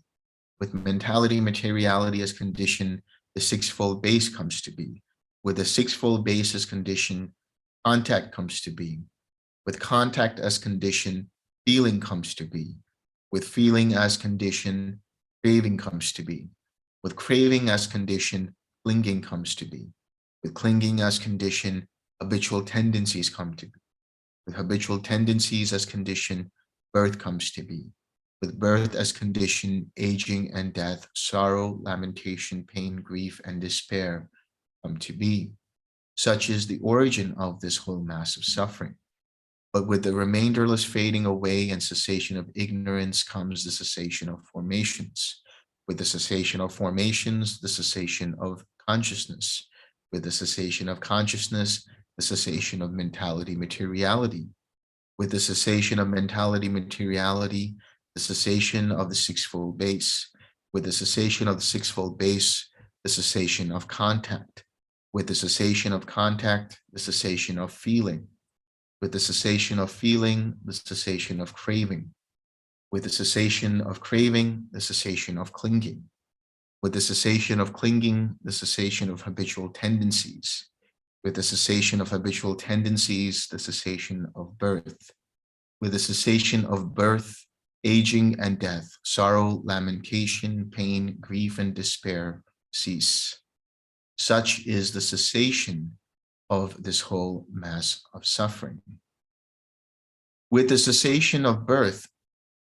With mentality, materiality as condition, the sixfold base comes to be. With the sixfold base as condition, contact comes to be. With contact as condition, feeling comes to be. With feeling as condition, craving comes to be. With craving as condition, clinging comes to be. With clinging as condition, habitual tendencies come to be. With habitual tendencies as condition, birth comes to be. With birth as condition, aging and death, sorrow, lamentation, pain, grief, and despair come to be. Such is the origin of this whole mass of suffering. But with the remainderless fading away and cessation of ignorance comes the cessation of formations. With the cessation of formations, the cessation of consciousness. With the cessation of consciousness, the cessation of mentality, materiality. With the cessation of mentality, materiality, the cessation of the sixfold base. With the cessation of the sixfold base, the cessation of contact. With the cessation of contact, the cessation of feeling. With the cessation of feeling, the cessation of craving. With the cessation of craving, the cessation of clinging. With the cessation of clinging, the cessation of habitual tendencies. With the cessation of habitual tendencies, the cessation of birth. With the cessation of birth, aging and death, sorrow, lamentation, pain, grief, and despair cease. Such is the cessation of this whole mass of suffering. With the cessation of birth,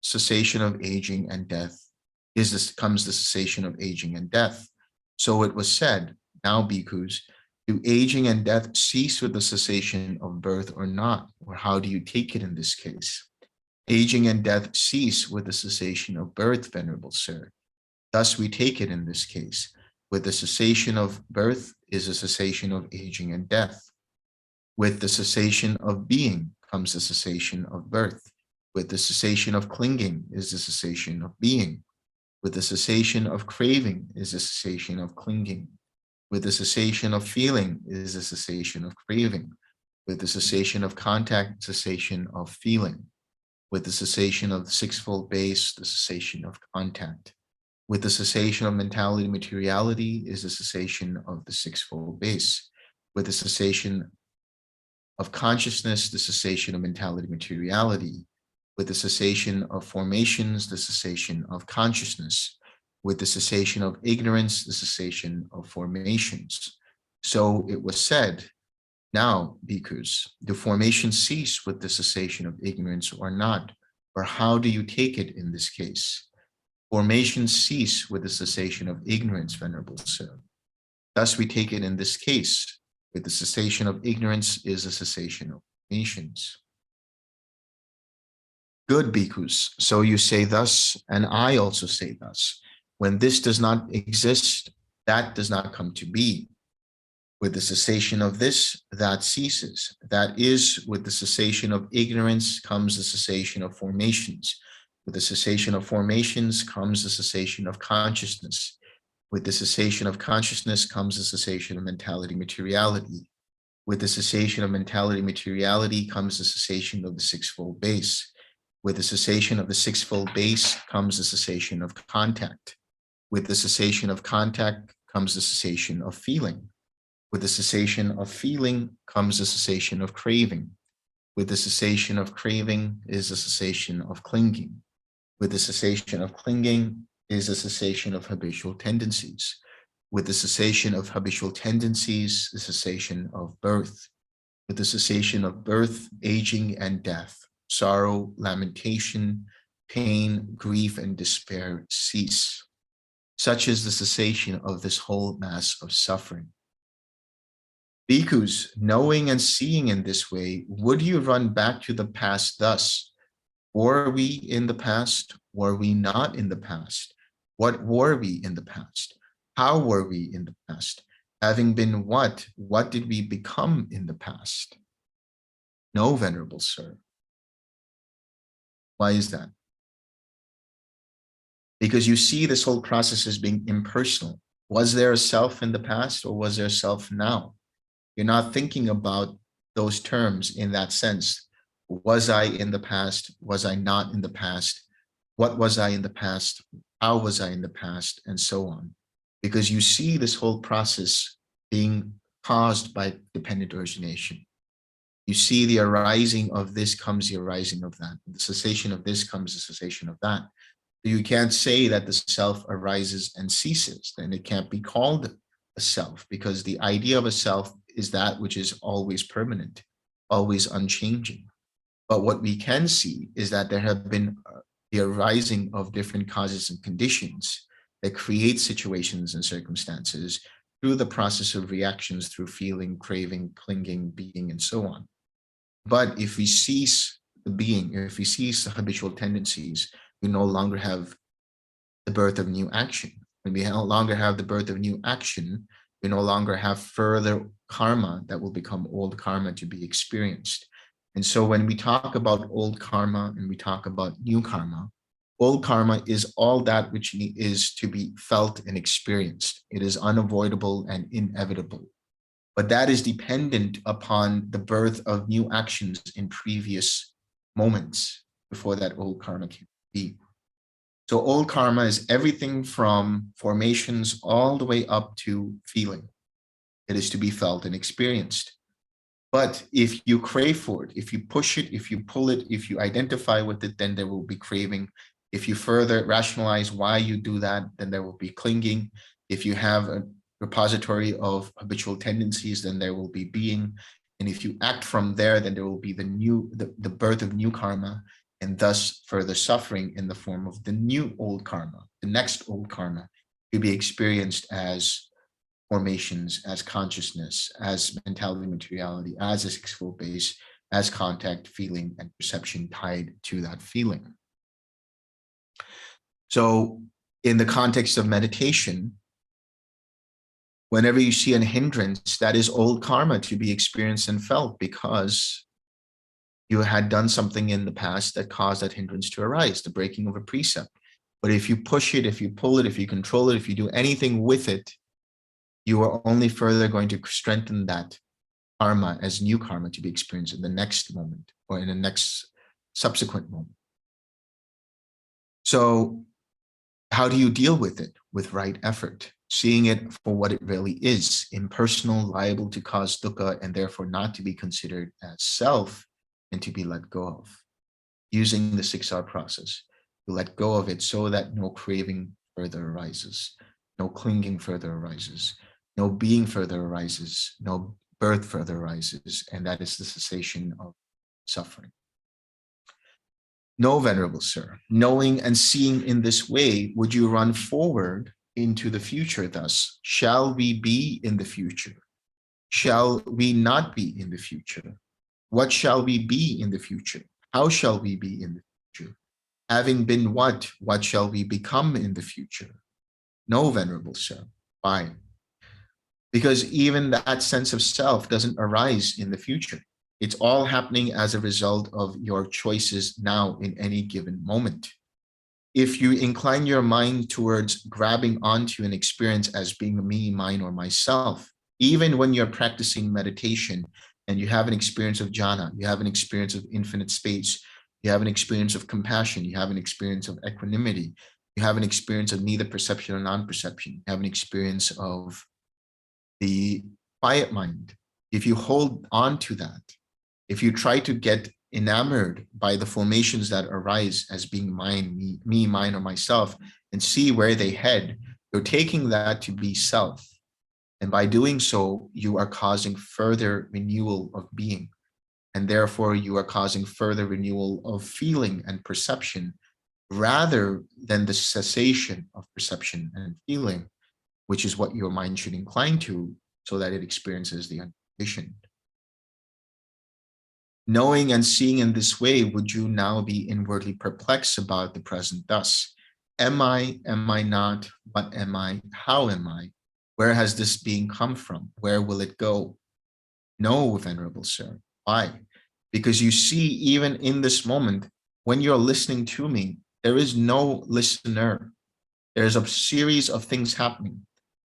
cessation of aging and death comes the cessation of aging and death. So it was said, now bhikkhus, do aging and death cease with the cessation of birth or not? Or how do you take it in this case? Aging and death cease with the cessation of birth, Venerable Sir. Thus we take it in this case. With the cessation of birth is a cessation of aging and death. With the cessation of being comes the cessation of birth. With the cessation of clinging is the cessation of being. With the cessation of craving is the cessation of clinging. With the cessation of feeling is the cessation of craving. With the cessation of contact, cessation of feeling. With the cessation of the sixfold base, the cessation of contact. With the cessation of mentality, materiality is the cessation of the sixfold base. With the cessation of consciousness, the cessation of mentality, materiality. With the cessation of formations, the cessation of consciousness. With the cessation of ignorance, the cessation of formations. So it was said, now, bhikkhus, do formations cease with the cessation of ignorance or not? Or how do you take it in this case? Formations cease with the cessation of ignorance, Venerable Sir. Thus we take it in this case. With the cessation of ignorance is a cessation of formations. Good, bhikkhus. So you say thus, and I also say thus. When this does not exist, that does not come to be. With the cessation of this, that ceases. That is, with the cessation of ignorance comes the cessation of formations. With the cessation of formations comes the cessation of consciousness. With the cessation of consciousness comes the cessation of mentality materiality. With the cessation of mentality materiality comes the cessation of the sixfold base. With the cessation of the sixfold base comes the cessation of contact. With the cessation of contact comes the cessation of feeling. With the cessation of feeling comes the cessation of craving. With the cessation of craving is the cessation of clinging. With the cessation of clinging is the cessation of habitual tendencies. With the cessation of habitual tendencies, the cessation of birth. With the cessation of birth, aging and death, sorrow, lamentation, pain, grief, and despair cease. Such is the cessation of this whole mass of suffering. Bhikkhus, knowing and seeing in this way, would you run back to the past thus? Were we in the past? Were we not in the past? What were we in the past? How were we in the past? Having been what did we become in the past? No, Venerable Sir. Why is that? Because you see this whole process as being impersonal. Was there a self in the past or was there a self now? You're not thinking about those terms in that sense. Was I in the past? Was I not in the past? What was I in the past? How was I in the past? And so on. Because you see this whole process being caused by dependent origination. You see the arising of this comes the arising of that. The cessation of this comes the cessation of that. You can't say that the self arises and ceases. Then it can't be called a self, because the idea of a self is that which is always permanent, always unchanging. But what we can see is that there have been the arising of different causes and conditions that create situations and circumstances through the process of reactions, through feeling, craving, clinging, being, and so on. But if we cease the being, if we cease the habitual tendencies, we no longer have the birth of new action. When we no longer have the birth of new action, we no longer have further karma that will become old karma to be experienced. And so when we talk about old karma and we talk about new karma, old karma is all that which is to be felt and experienced. It is unavoidable and inevitable. But that is dependent upon the birth of new actions in previous moments before that old karma can be. So old karma is everything from formations all the way up to feeling. It is to be felt and experienced. But if you crave for it, if you push it, if you pull it, if you identify with it, then there will be craving. If you further rationalize why you do that, then there will be clinging. If you have a repository of habitual tendencies, then there will be being. And if you act from there, then there will be the birth of new karma, and thus further suffering in the form of the new old karma, the next old karma, to be experienced as formations, as consciousness, as mentality materiality, as a sixfold base, as contact, feeling, and perception tied to that feeling. So in the context of meditation, whenever you see a hindrance, that is old karma to be experienced and felt, because you had done something in the past that caused that hindrance to arise, the breaking of a precept. But if you push it, if you pull it, if you control it, if you do anything with it, you are only further going to strengthen that karma as new karma to be experienced in the next moment or in the next subsequent moment. So how do you deal with it? With right effort, seeing it for what it really is, impersonal, liable to cause dukkha, and therefore not to be considered as self and to be let go of. Using the 6R process to let go of it so that no craving further arises, no clinging further arises, no being further arises, no birth further arises, and that is the cessation of suffering. No, Venerable Sir, knowing and seeing in this way, would you run forward into the future thus? Shall we be in the future? Shall we not be in the future? What shall we be in the future? How shall we be in the future? Having been what shall we become in the future? No, Venerable Sir. Why? because even that sense of self doesn't arise in the future. It's all happening as a result of your choices now in any given moment. If you incline your mind towards grabbing onto an experience as being me, mine, or myself, even when you're practicing meditation and you have an experience of jhana, you have an experience of infinite space, you have an experience of compassion, you have an experience of equanimity, you have an experience of neither perception or non-perception, you have an experience of the quiet mind. If you hold on to that, if you try to get enamored by the formations that arise as being mine, me, mine, or myself, and see where they head, you're taking that to be self. And by doing so, you are causing further renewal of being. And therefore, you are causing further renewal of feeling and perception, rather than the cessation of perception and feeling, which is what your mind should incline to so that it experiences the unconditioned. Knowing and seeing in this way, would you now be inwardly perplexed about the present thus? Am I not? What am I? How am I? Where has this being come from? Where will it go? No, Venerable Sir. Why? Because you see, even in this moment, when you're listening to me, there is no listener. There's a series of things happening.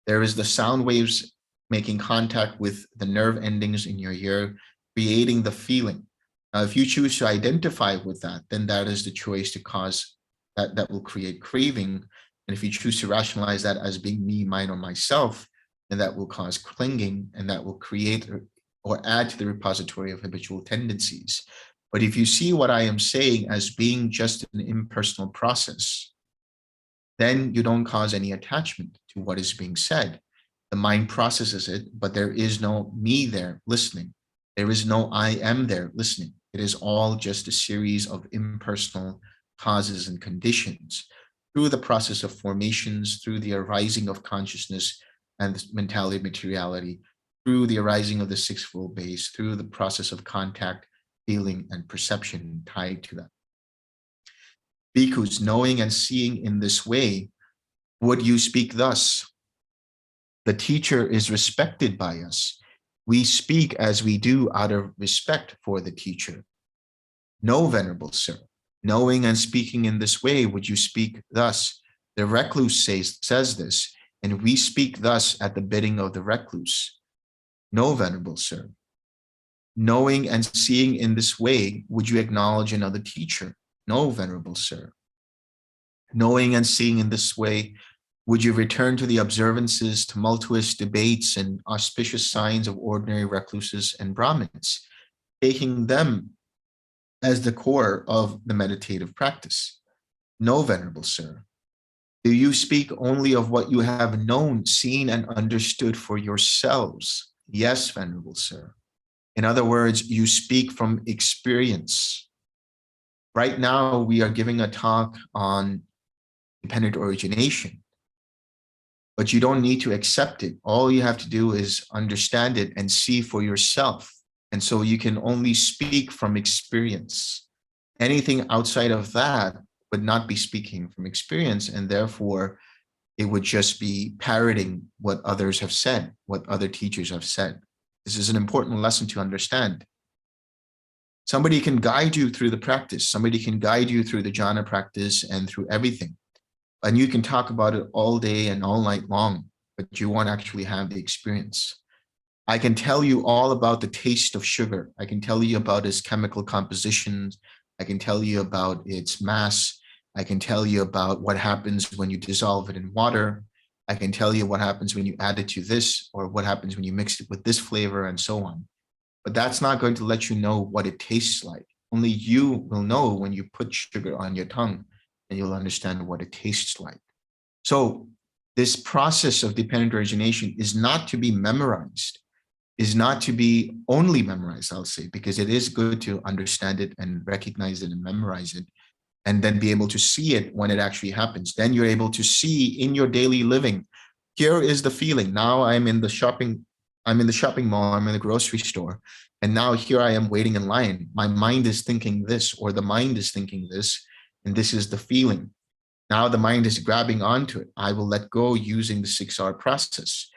There is the sound waves making contact with the nerve endings in your ear, creating the feeling. Now, if you choose to identify with that, then that is the choice to cause that will create craving. And if you choose to rationalize that as being me, mine, or myself, then that will cause clinging, and that will create or add to the repository of habitual tendencies. But if you see what I am saying as being just an impersonal process, then you don't cause any attachment to what is being said. The mind processes it, but there is no me there listening. There is no I am there listening. It is all just a series of impersonal causes and conditions through the process of formations, through the arising of consciousness and the mentality of materiality, through the arising of the sixfold base, through the process of contact, feeling, and perception tied to that. Bhikkhus, knowing and seeing in this way, would you speak thus? The teacher is respected by us. We speak as we do out of respect for the teacher. No, Venerable Sir, knowing and speaking in this way, would you speak thus? The recluse says this, and we speak thus at the bidding of the recluse. No, Venerable Sir. Knowing and seeing in this way, would you acknowledge another teacher? No, Venerable Sir. Knowing and seeing in this way, would you return to the observances, tumultuous debates, and auspicious signs of ordinary recluses and Brahmins, taking them as the core of the meditative practice? No, Venerable Sir. Do you speak only of what you have known, seen, and understood for yourselves? Yes, Venerable Sir. In other words, you speak from experience. Right now, we are giving a talk on dependent origination, but you don't need to accept it. All you have to do is understand it and see for yourself. And so you can only speak from experience. Anything outside of that would not be speaking from experience, and therefore it would just be parroting what others have said, what other teachers have said. This is an important lesson to understand. Somebody can guide you through the practice. Somebody can guide you through the jhana practice and through everything. And you can talk about it all day and all night long, but you won't actually have the experience. I can tell you all about the taste of sugar. I can tell you about its chemical compositions. I can tell you about its mass. I can tell you about what happens when you dissolve it in water. I can tell you what happens when you add it to this, or what happens when you mix it with this flavor, and so on. But that's not going to let you know what it tastes like. Only you will know when you put sugar on your tongue, and you'll understand what it tastes like. So this process of dependent origination is not to be memorized, is not to be only memorized, I'll say, because it is good to understand it and recognize it and memorize it, and then be able to see it when it actually happens. Then you're able to see in your daily living, here is the feeling. Now I'm in the shopping mall, I'm in the grocery store, and now here I am waiting in line. My mind is thinking this, or the mind is thinking this, and this is the feeling. Now the mind is grabbing onto it. I will let go using the 6R process.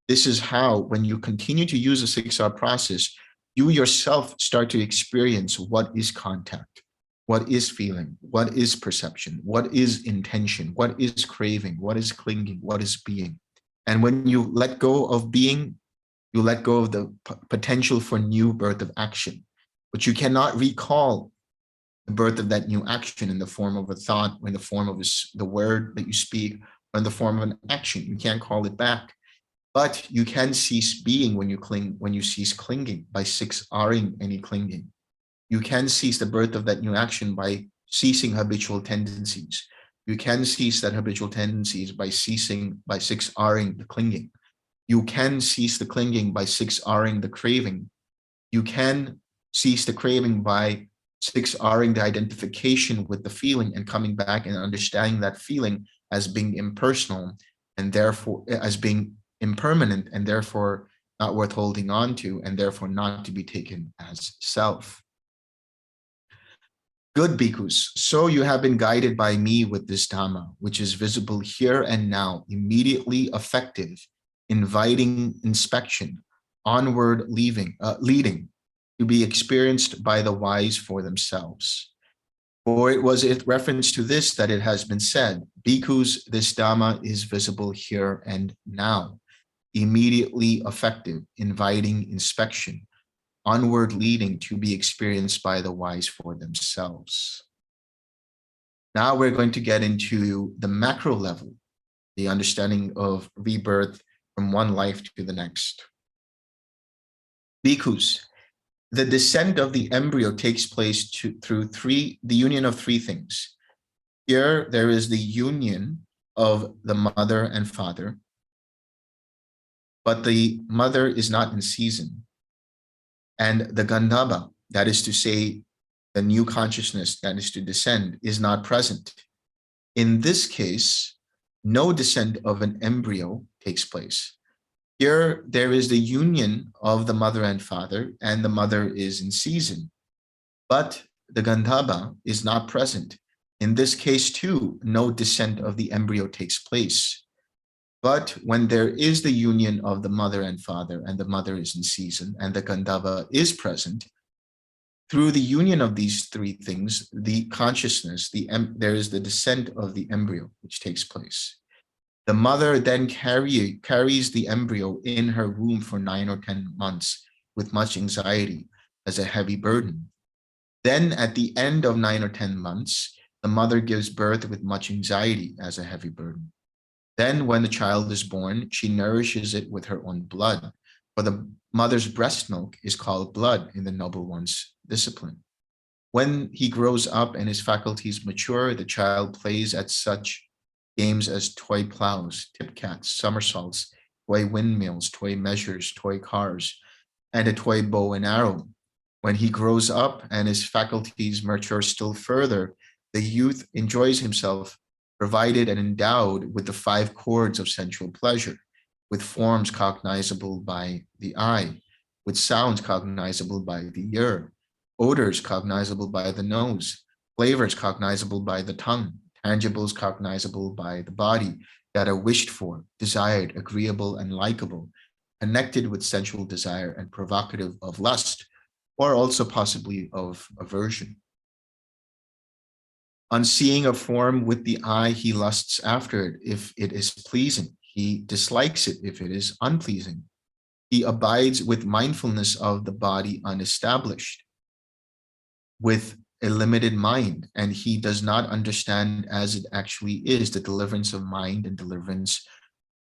This is how, when you continue to use the 6R process, you yourself start to experience what is contact, what is feeling, what is perception, what is intention, what is craving, what is clinging, what is being. And when you let go of being, you let go of the potential for new birth of action. But you cannot recall the birth of that new action in the form of a thought, or in the form of the word that you speak, or in the form of an action. You can't call it back. But you can cease being when you cease clinging by 6Ring any clinging. You can cease the birth of that new action by ceasing habitual tendencies. You can cease that habitual tendencies by 6Ring the clinging. You can cease the clinging by 6Ring the craving. You can cease the craving by 6Ring the identification with the feeling and coming back and understanding that feeling as being impersonal and therefore as being impermanent and therefore not worth holding on to and therefore not to be taken as self. Good bhikkhus, so you have been guided by me with this Dhamma, which is visible here and now, immediately effective, inviting inspection, onward leading to be experienced by the wise for themselves. For it was in reference to this that it has been said, bhikkhus, this Dhamma is visible here and now, immediately effective, inviting inspection, onward leading to be experienced by the wise for themselves. Now we're going to get into the macro level, the understanding of rebirth from one life to the next. Bhikkhus, the descent of the embryo takes place through the union of three things. Here, there is the union of the mother and father, but the mother is not in season. And the Gandhava, that is to say, the new consciousness that is to descend, is not present. In this case, no descent of an embryo takes place. Here, there is the union of the mother and father, and the mother is in season. But the Gandhava is not present. In this case, too, no descent of the embryo takes place. But when there is the union of the mother and father, and the mother is in season, and the Gandhava is present, through the union of these three things, the consciousness, there is the descent of the embryo, which takes place. The mother then carries the embryo in her womb for 9 or 10 months with much anxiety as a heavy burden. Then at the end of 9 or 10 months, the mother gives birth with much anxiety as a heavy burden. Then when the child is born, she nourishes it with her own blood, for the mother's breast milk is called blood in the noble one's discipline. When he grows up and his faculties mature, the child plays at such games as toy plows, tipcats, somersaults, toy windmills, toy measures, toy cars, and a toy bow and arrow. When he grows up and his faculties mature still further, the youth enjoys himself, provided and endowed with the 5 chords of sensual pleasure, with forms cognizable by the eye, with sounds cognizable by the ear, odors cognizable by the nose, flavors cognizable by the tongue, tangibles cognizable by the body, that are wished for, desired, agreeable, and likable, connected with sensual desire and provocative of lust, or also possibly of aversion. On seeing a form with the eye, he lusts after it if it is pleasing. He dislikes it if it is unpleasing. He abides with mindfulness of the body unestablished, with a limited mind, and he does not understand as it actually is the deliverance of mind and deliverance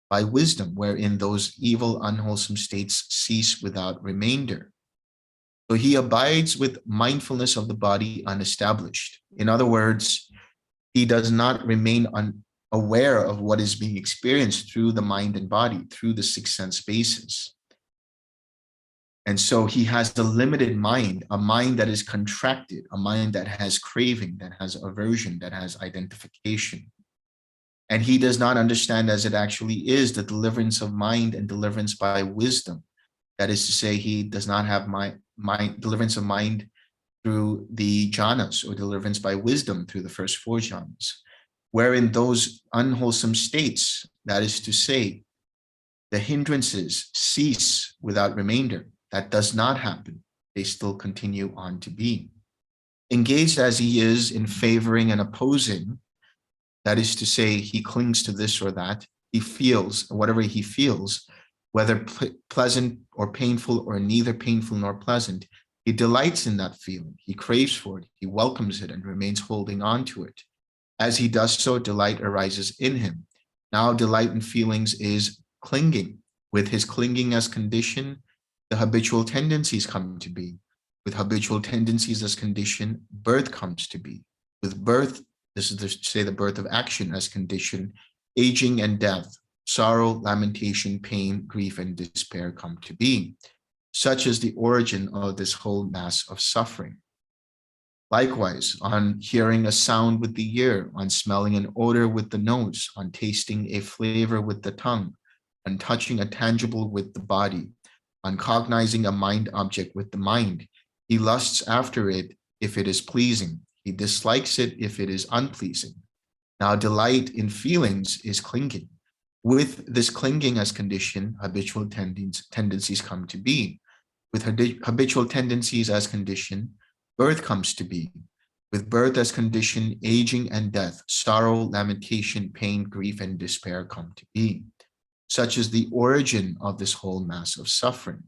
by wisdom, wherein those evil, unwholesome states cease without remainder. So he abides with mindfulness of the body unestablished. In other words, he does not remain unaware of what is being experienced through the mind and body, through the 6 sense bases. And so he has a limited mind, a mind that is contracted, a mind that has craving, that has aversion, that has identification. And he does not understand as it actually is the deliverance of mind and deliverance by wisdom. That is to say, he does not have deliverance of mind through the jhanas, or deliverance by wisdom through the first 4 jhanas, wherein those unwholesome states, that is to say, The hindrances cease without remainder. That does not happen. They still continue on to be. Engaged as he is in favoring and opposing, that is to say, he clings to this or that, he feels whatever he feels, whether pleasant or painful or neither painful nor pleasant, he delights in that feeling, he craves for it, he welcomes it and remains holding on to it. As he does so, delight arises in him. Now delight in feelings is clinging. With his clinging as condition, the habitual tendencies come to be. With habitual tendencies as condition, birth comes to be. With birth, this is to say the birth of action as condition, aging and death, sorrow, lamentation, pain, grief, and despair come to be. Such is the origin of this whole mass of suffering. Likewise, on hearing a sound with the ear, on smelling an odor with the nose, on tasting a flavor with the tongue, on touching a tangible with the body, on cognizing a mind object with the mind, he lusts after it if it is pleasing. He dislikes it if it is unpleasing. Now, delight in feelings is clinging. With this clinging as condition, habitual tendencies come to be. With habitual tendencies as condition, birth comes to be. With birth as condition, aging and death, sorrow, lamentation, pain, grief, and despair come to be. Such is the origin of this whole mass of suffering.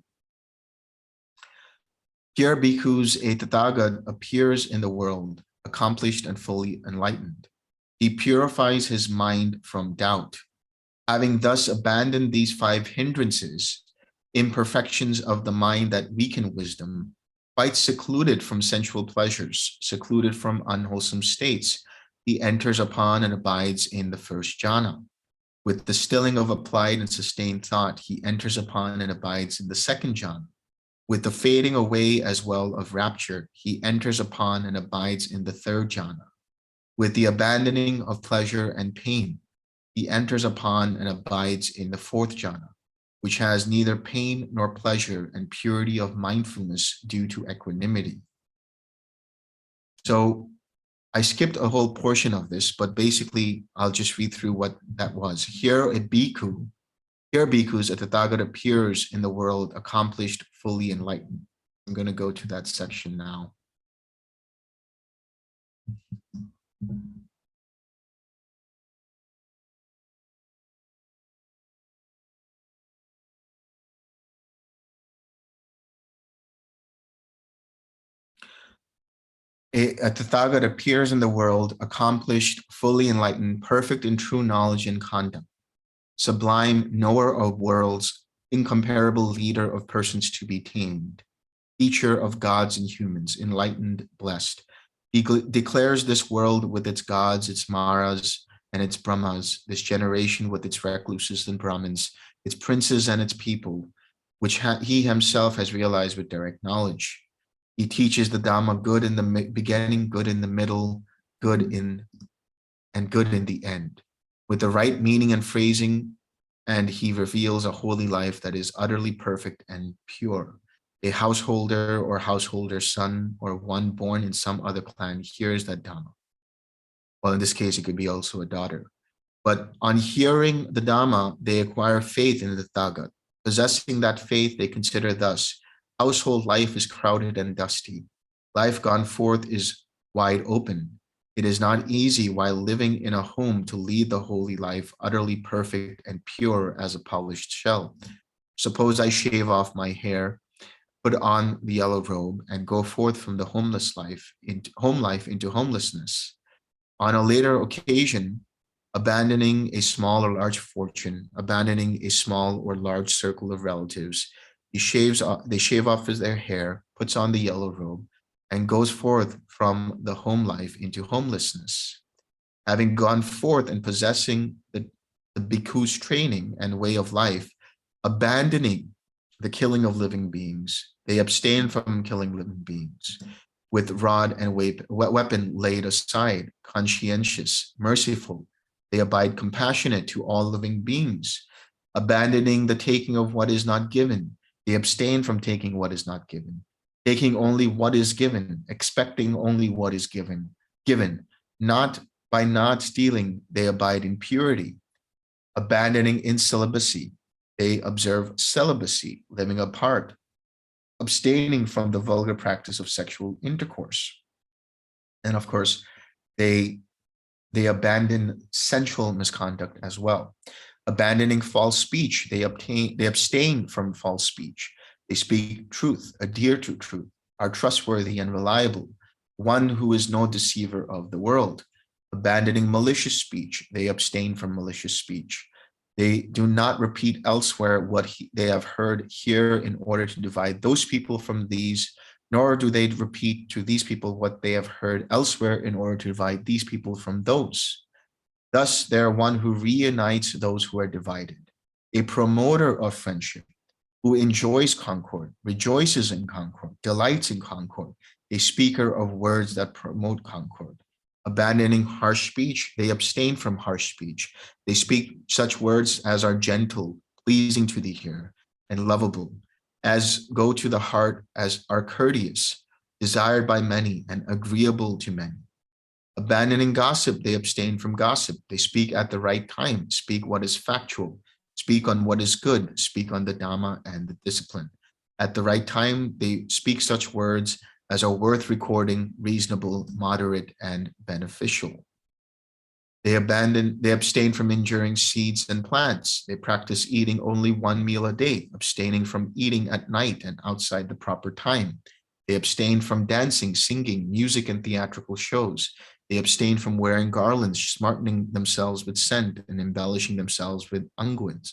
Here, bhikkhus, a Tathagat appears in the world, accomplished and fully enlightened. He purifies his mind from doubt. Having thus abandoned these 5 hindrances, imperfections of the mind that weaken wisdom, quite secluded from sensual pleasures, secluded from unwholesome states, he enters upon and abides in the first jhana. With the stilling of applied and sustained thought, he enters upon and abides in the second jhana. With the fading away as well of rapture, he enters upon and abides in the third jhana. With the abandoning of pleasure and pain, he enters upon and abides in the fourth jhana, which has neither pain nor pleasure and purity of mindfulness due to equanimity. So I skipped a whole portion of this, but basically I'll just read through what that was. Here bhikkhus, a Tathagat appears in the world, accomplished, fully enlightened. I'm going to go to that section now. A Tathagat appears in the world, accomplished, fully enlightened, perfect in true knowledge and conduct, sublime knower of worlds, incomparable leader of persons to be tamed, teacher of gods and humans, enlightened, blessed. He declares this world with its gods, its maras, and its brahmas, this generation with its recluses and brahmins, its princes and its people, which he himself has realized with direct knowledge. He teaches the Dhamma good in the beginning, good in the middle, good in the end, with the right meaning and phrasing, and he reveals a holy life that is utterly perfect and pure. A householder or householder's son or one born in some other clan hears that Dhamma. Well, in this case, it could be also a daughter. But on hearing the Dhamma, they acquire faith in the Tathagat. Possessing that faith, they consider thus: household life is crowded and dusty. Life gone forth is wide open. It is not easy while living in a home to lead the holy life, utterly perfect and pure as a polished shell. Suppose I shave off my hair, put on the yellow robe, and go forth from the home life into homelessness. On a later occasion, abandoning a small or large fortune, abandoning a small or large circle of relatives, they shave off their hair, puts on the yellow robe, and goes forth from the home life into homelessness. Having gone forth and possessing the bhikkhu's training and way of life, abandoning the killing of living beings, they abstain from killing living beings. With rod and weapon laid aside, conscientious, merciful, they abide compassionate to all living beings. Abandoning the taking of what is not given, they abstain from taking what is not given. Taking only what is given, expecting only what is given. Not by not stealing, they abide in purity. Abandoning incelibacy, They observe celibacy, living apart, abstaining from the vulgar practice of sexual intercourse. And of course, they abandon sensual misconduct as well. Abandoning false speech, they abstain from false speech. They speak truth, adhere to truth, are trustworthy and reliable, one who is no deceiver of the world. Abandoning malicious speech, they abstain from malicious speech. They do not repeat elsewhere what they have heard here in order to divide those people from these, nor do they repeat to these people what they have heard elsewhere in order to divide these people from those. Thus, they are one who reunites those who are divided, a promoter of friendship, who enjoys concord, rejoices in concord, delights in concord, a speaker of words that promote concord. Abandoning harsh speech, they abstain from harsh speech. They speak such words as are gentle, pleasing to the ear, and lovable, as go to the heart, as are courteous, desired by many, and agreeable to many. Abandoning gossip, they abstain from gossip. They speak at the right time, speak what is factual, speak on what is good, speak on the Dhamma and the discipline. At the right time, they speak such words as are worth recording, reasonable, moderate, and beneficial. They abstain from injuring seeds and plants. They practice eating only one meal a day, abstaining from eating at night and outside the proper time. They abstain from dancing, singing, music, and theatrical shows. They abstain from wearing garlands, smartening themselves with scent, and embellishing themselves with unguents.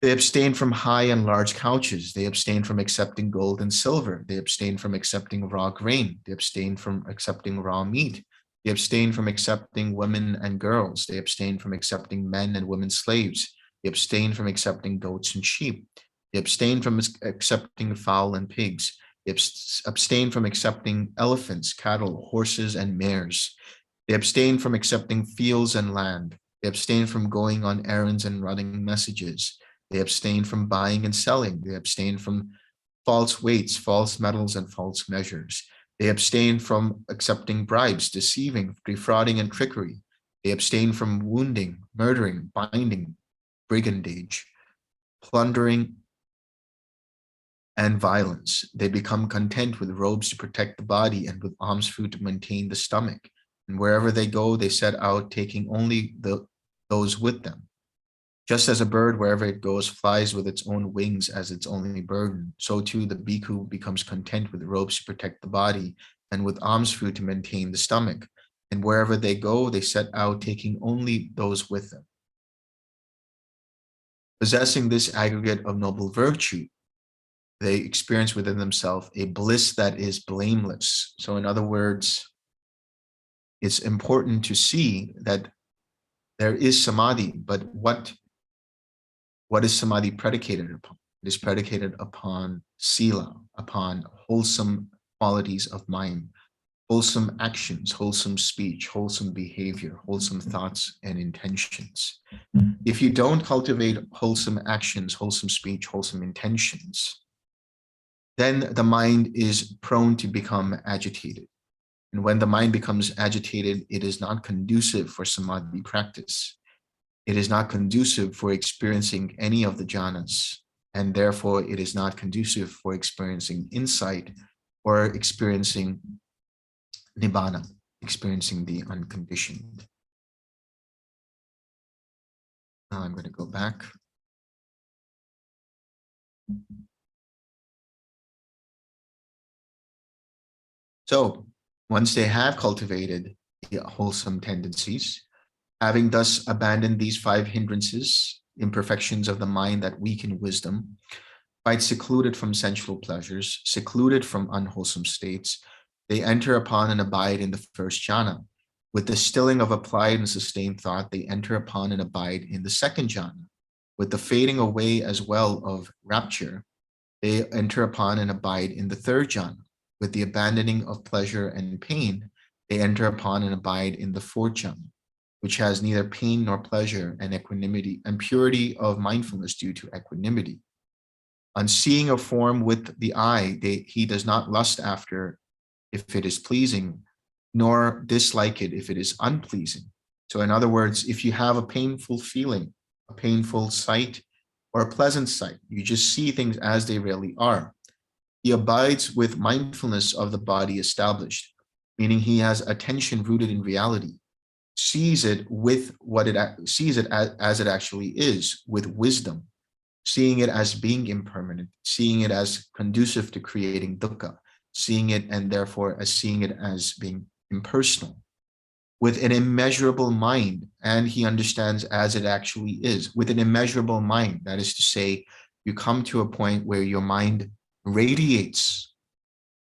They abstain from high and large couches. They abstain from accepting gold and silver. They abstain from accepting raw grain. They abstain from accepting raw meat. They abstain from accepting women and girls. They abstain from accepting men and women slaves. They abstain from accepting goats and sheep. They abstain from accepting fowl and pigs. They abstain from accepting elephants, cattle, horses, and mares. They abstain from accepting fields and land. They abstain from going on errands and running messages. They abstain from buying and selling. They abstain from false weights, false metals, and false measures. They abstain from accepting bribes, deceiving, defrauding, and trickery. They abstain from wounding, murdering, binding, brigandage, plundering, and violence. They become content with robes to protect the body and with alms food to maintain the stomach. And wherever they go, they set out taking only those with them. Just as a bird, wherever it goes, flies with its own wings as its only burden, so too the bhikkhu becomes content with robes to protect the body and with alms food to maintain the stomach. And wherever they go, they set out taking only those with them. Possessing this aggregate of noble virtue, they experience within themselves a bliss that is blameless. So in other words, it's important to see that there is samadhi, but what is samadhi predicated upon? It is predicated upon sila, upon wholesome qualities of mind, wholesome actions, wholesome speech, wholesome behavior, wholesome thoughts and intentions. If you don't cultivate wholesome actions, wholesome speech, wholesome intentions, then the mind is prone to become agitated. And when the mind becomes agitated, it is not conducive for samadhi practice. It is not conducive for experiencing any of the jhanas, and therefore it is not conducive for experiencing insight or experiencing nibbana, experiencing the unconditioned. Now I'm going to go back. So once they have cultivated the wholesome tendencies, having thus abandoned these 5 hindrances, imperfections of the mind that weaken wisdom, quite secluded from sensual pleasures, secluded from unwholesome states, they enter upon and abide in the first jhana. With the stilling of applied and sustained thought, they enter upon and abide in the second jhana. With the fading away as well of rapture, they enter upon and abide in the third jhana. With the abandoning of pleasure and pain, they enter upon and abide in the fourth jhana, which has neither pain nor pleasure, and equanimity and purity of mindfulness due to equanimity. On seeing a form with the eye, he does not lust after if it is pleasing, nor dislike it if it is unpleasing. So in other words, if you have a painful feeling a painful sight or a pleasant sight. You just see things as they really are. He abides with mindfulness of the body established, meaning he has attention rooted in reality, sees it with what it sees it as it actually is, with wisdom, seeing it as being impermanent, seeing it as conducive to creating dukkha, seeing it and therefore as seeing it as being impersonal, with an immeasurable mind, and he understands as it actually is, with an immeasurable mind. That is to say, you come to a point where your mind radiates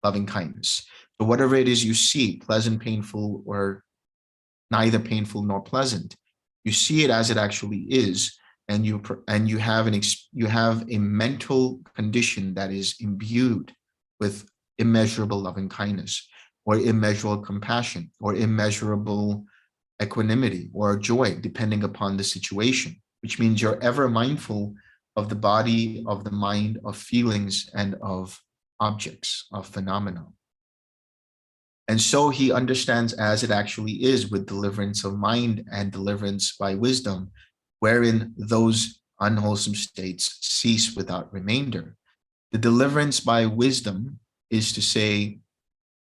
loving kindness. So whatever it is you see, pleasant, painful, or neither painful nor pleasant, you see it as it actually is, and you have a mental condition that is imbued with immeasurable loving kindness, or immeasurable compassion, or immeasurable equanimity or joy, depending upon the situation, which means you're ever mindful of the body, of the mind, of feelings, and of objects, of phenomena. And so he understands as it actually is, with deliverance of mind and deliverance by wisdom, wherein those unwholesome states cease without remainder. The deliverance by wisdom is to say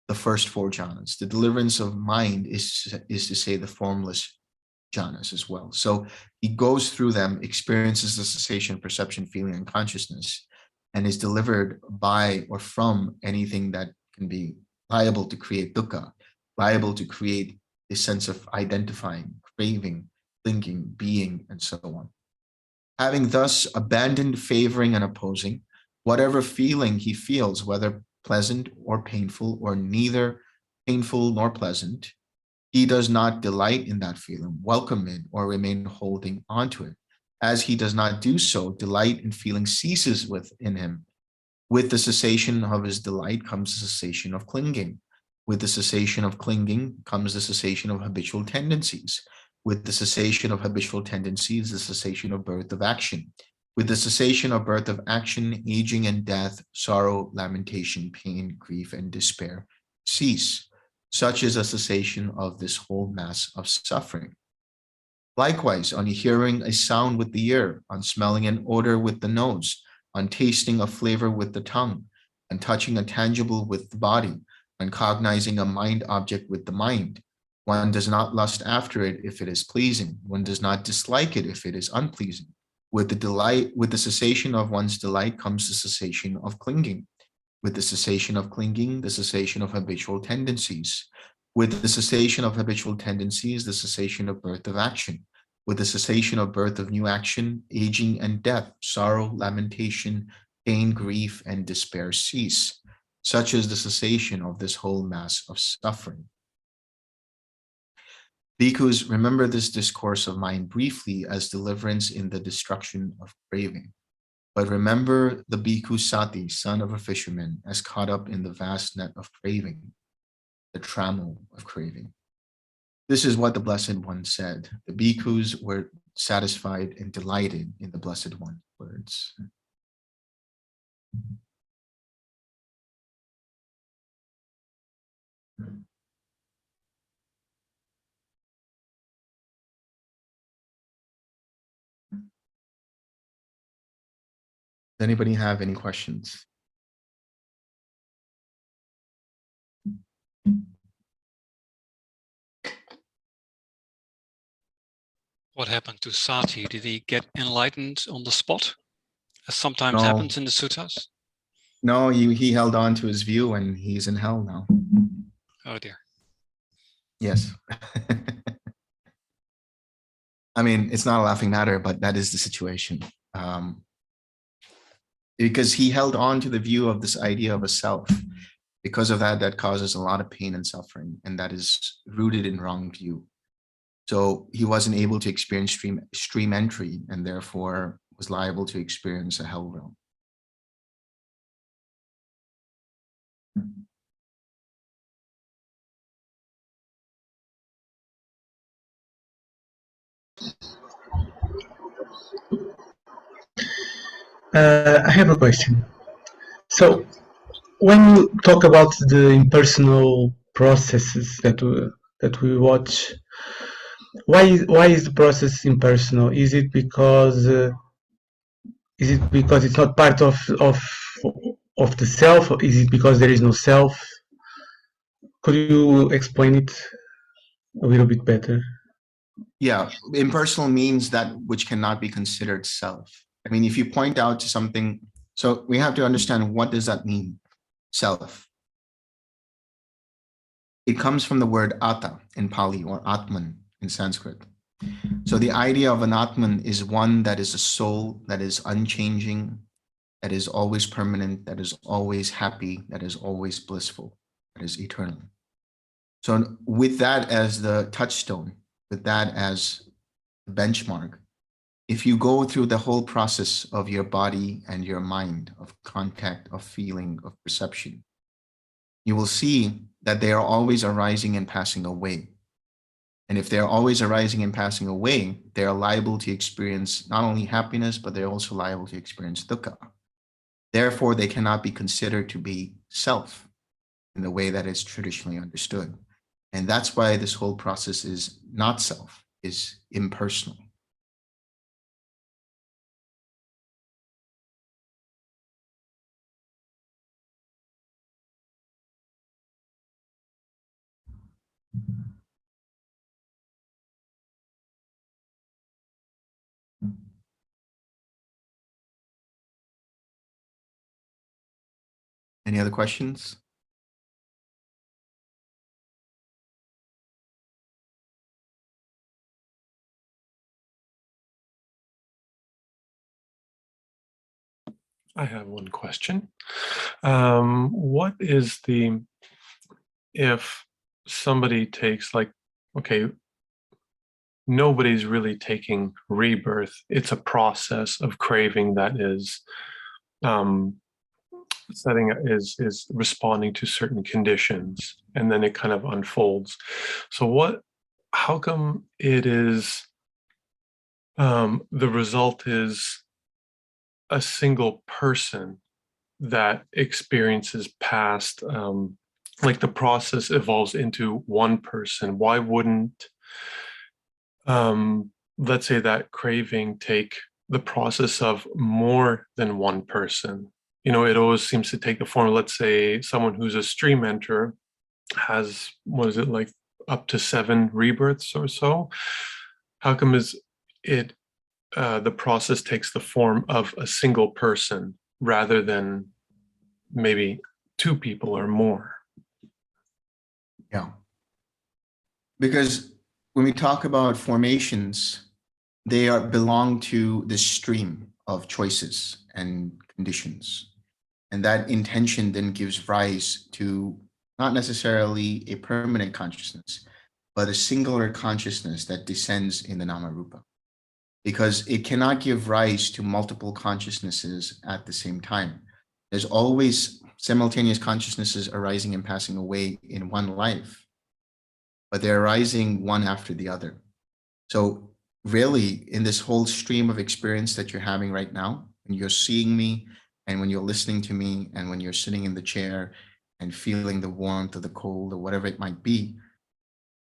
the first four jhanas. The deliverance of mind is to say the formless jhanas as well. So he goes through them, experiences the cessation, perception, feeling, and consciousness, and is delivered by or from anything that can be liable to create dukkha, liable to create a sense of identifying, craving, thinking, being, and so on. Having thus abandoned favoring and opposing, whatever feeling he feels, whether pleasant or painful, or neither painful nor pleasant, he does not delight in that feeling, welcome it, or remain holding onto it. As he does not do so, delight in feeling ceases within him. With the cessation of his delight comes the cessation of clinging. With the cessation of clinging comes the cessation of habitual tendencies. With the cessation of habitual tendencies, the cessation of birth of action. With the cessation of birth of action, aging and death, sorrow, lamentation, pain, grief, and despair cease. Such is a cessation of this whole mass of suffering. Likewise, on hearing a sound with the ear, on smelling an odor with the nose, on tasting a flavor with the tongue, on touching a tangible with the body, on cognizing a mind object with the mind, one does not lust after it if it is pleasing. One does not dislike it if it is unpleasing. With the cessation of one's delight comes the cessation of clinging. With the cessation of clinging, the cessation of habitual tendencies. With the cessation of habitual tendencies, the cessation of birth of action. With the cessation of birth of new action, aging and death, sorrow, lamentation, pain, grief, and despair cease. Such is the cessation of this whole mass of suffering. Bhikkhus, remember this discourse of mine briefly as deliverance in the destruction of craving. But remember the bhikkhu Sati, son of a fisherman, as caught up in the vast net of craving, the trammel of craving. This is what the Blessed One said. The bhikkhus were satisfied and delighted in the Blessed One's words. Does anybody have any questions? What happened to Sati? Did he get enlightened on the spot, as sometimes No. happens in the suttas? No, he held on to his view and he's in hell now. Oh dear. Yes. I mean, it's not a laughing matter, but that is the situation. Because he held on to the view of this idea of a self. Because of that, that causes a lot of pain and suffering, and that is rooted in wrong view. So he wasn't able to experience stream entry, and therefore was liable to experience a hell realm. I have a question. So, when you talk about the impersonal processes that we watch, why is the process impersonal? Is it because it's not part of the self, or is it because there is no self? Could you explain it a little bit better? Yeah, impersonal means that which cannot be considered self. I mean, if you point out to something, so we have to understand, what does that mean, self? It comes from the word atta in Pali, or atman in Sanskrit. So the idea of an atman is one that is a soul that is unchanging, that is always permanent, that is always happy, that is always blissful, that is eternal. So with that as the touchstone, with that as the benchmark, if you go through the whole process of your body and your mind, of contact, of feeling, of perception, you will see that they are always arising and passing away. And if they're always arising and passing away, they are liable to experience not only happiness, but they're also liable to experience dukkha. Therefore, they cannot be considered to be self in the way that is traditionally understood. And that's why this whole process is not self, is impersonal. Any other questions? I have one question. What is if somebody takes, like, okay, nobody's really taking rebirth. It's a process of craving that is is responding to certain conditions, and then it kind of unfolds. So how come it is the result is a single person that experiences past, like the process evolves into one person? Why wouldn't, let's say, that craving take the process of more than one person? You know, it always seems to take the form, let's say, someone who's a stream enterer has, what is it, like up to 7 rebirths or so? How come is it the process takes the form of a single person rather than maybe 2 people or more? Yeah. Because when we talk about formations, they belong to the stream of choices and conditions. And that intention then gives rise to not necessarily a permanent consciousness, but a singular consciousness that descends in the Namarupa. Because it cannot give rise to multiple consciousnesses at the same time. There's always simultaneous consciousnesses arising and passing away in one life, but they're arising one after the other. So really, in this whole stream of experience that you're having right now, when you're seeing me, and when you're listening to me, and when you're sitting in the chair and feeling the warmth or the cold or whatever it might be,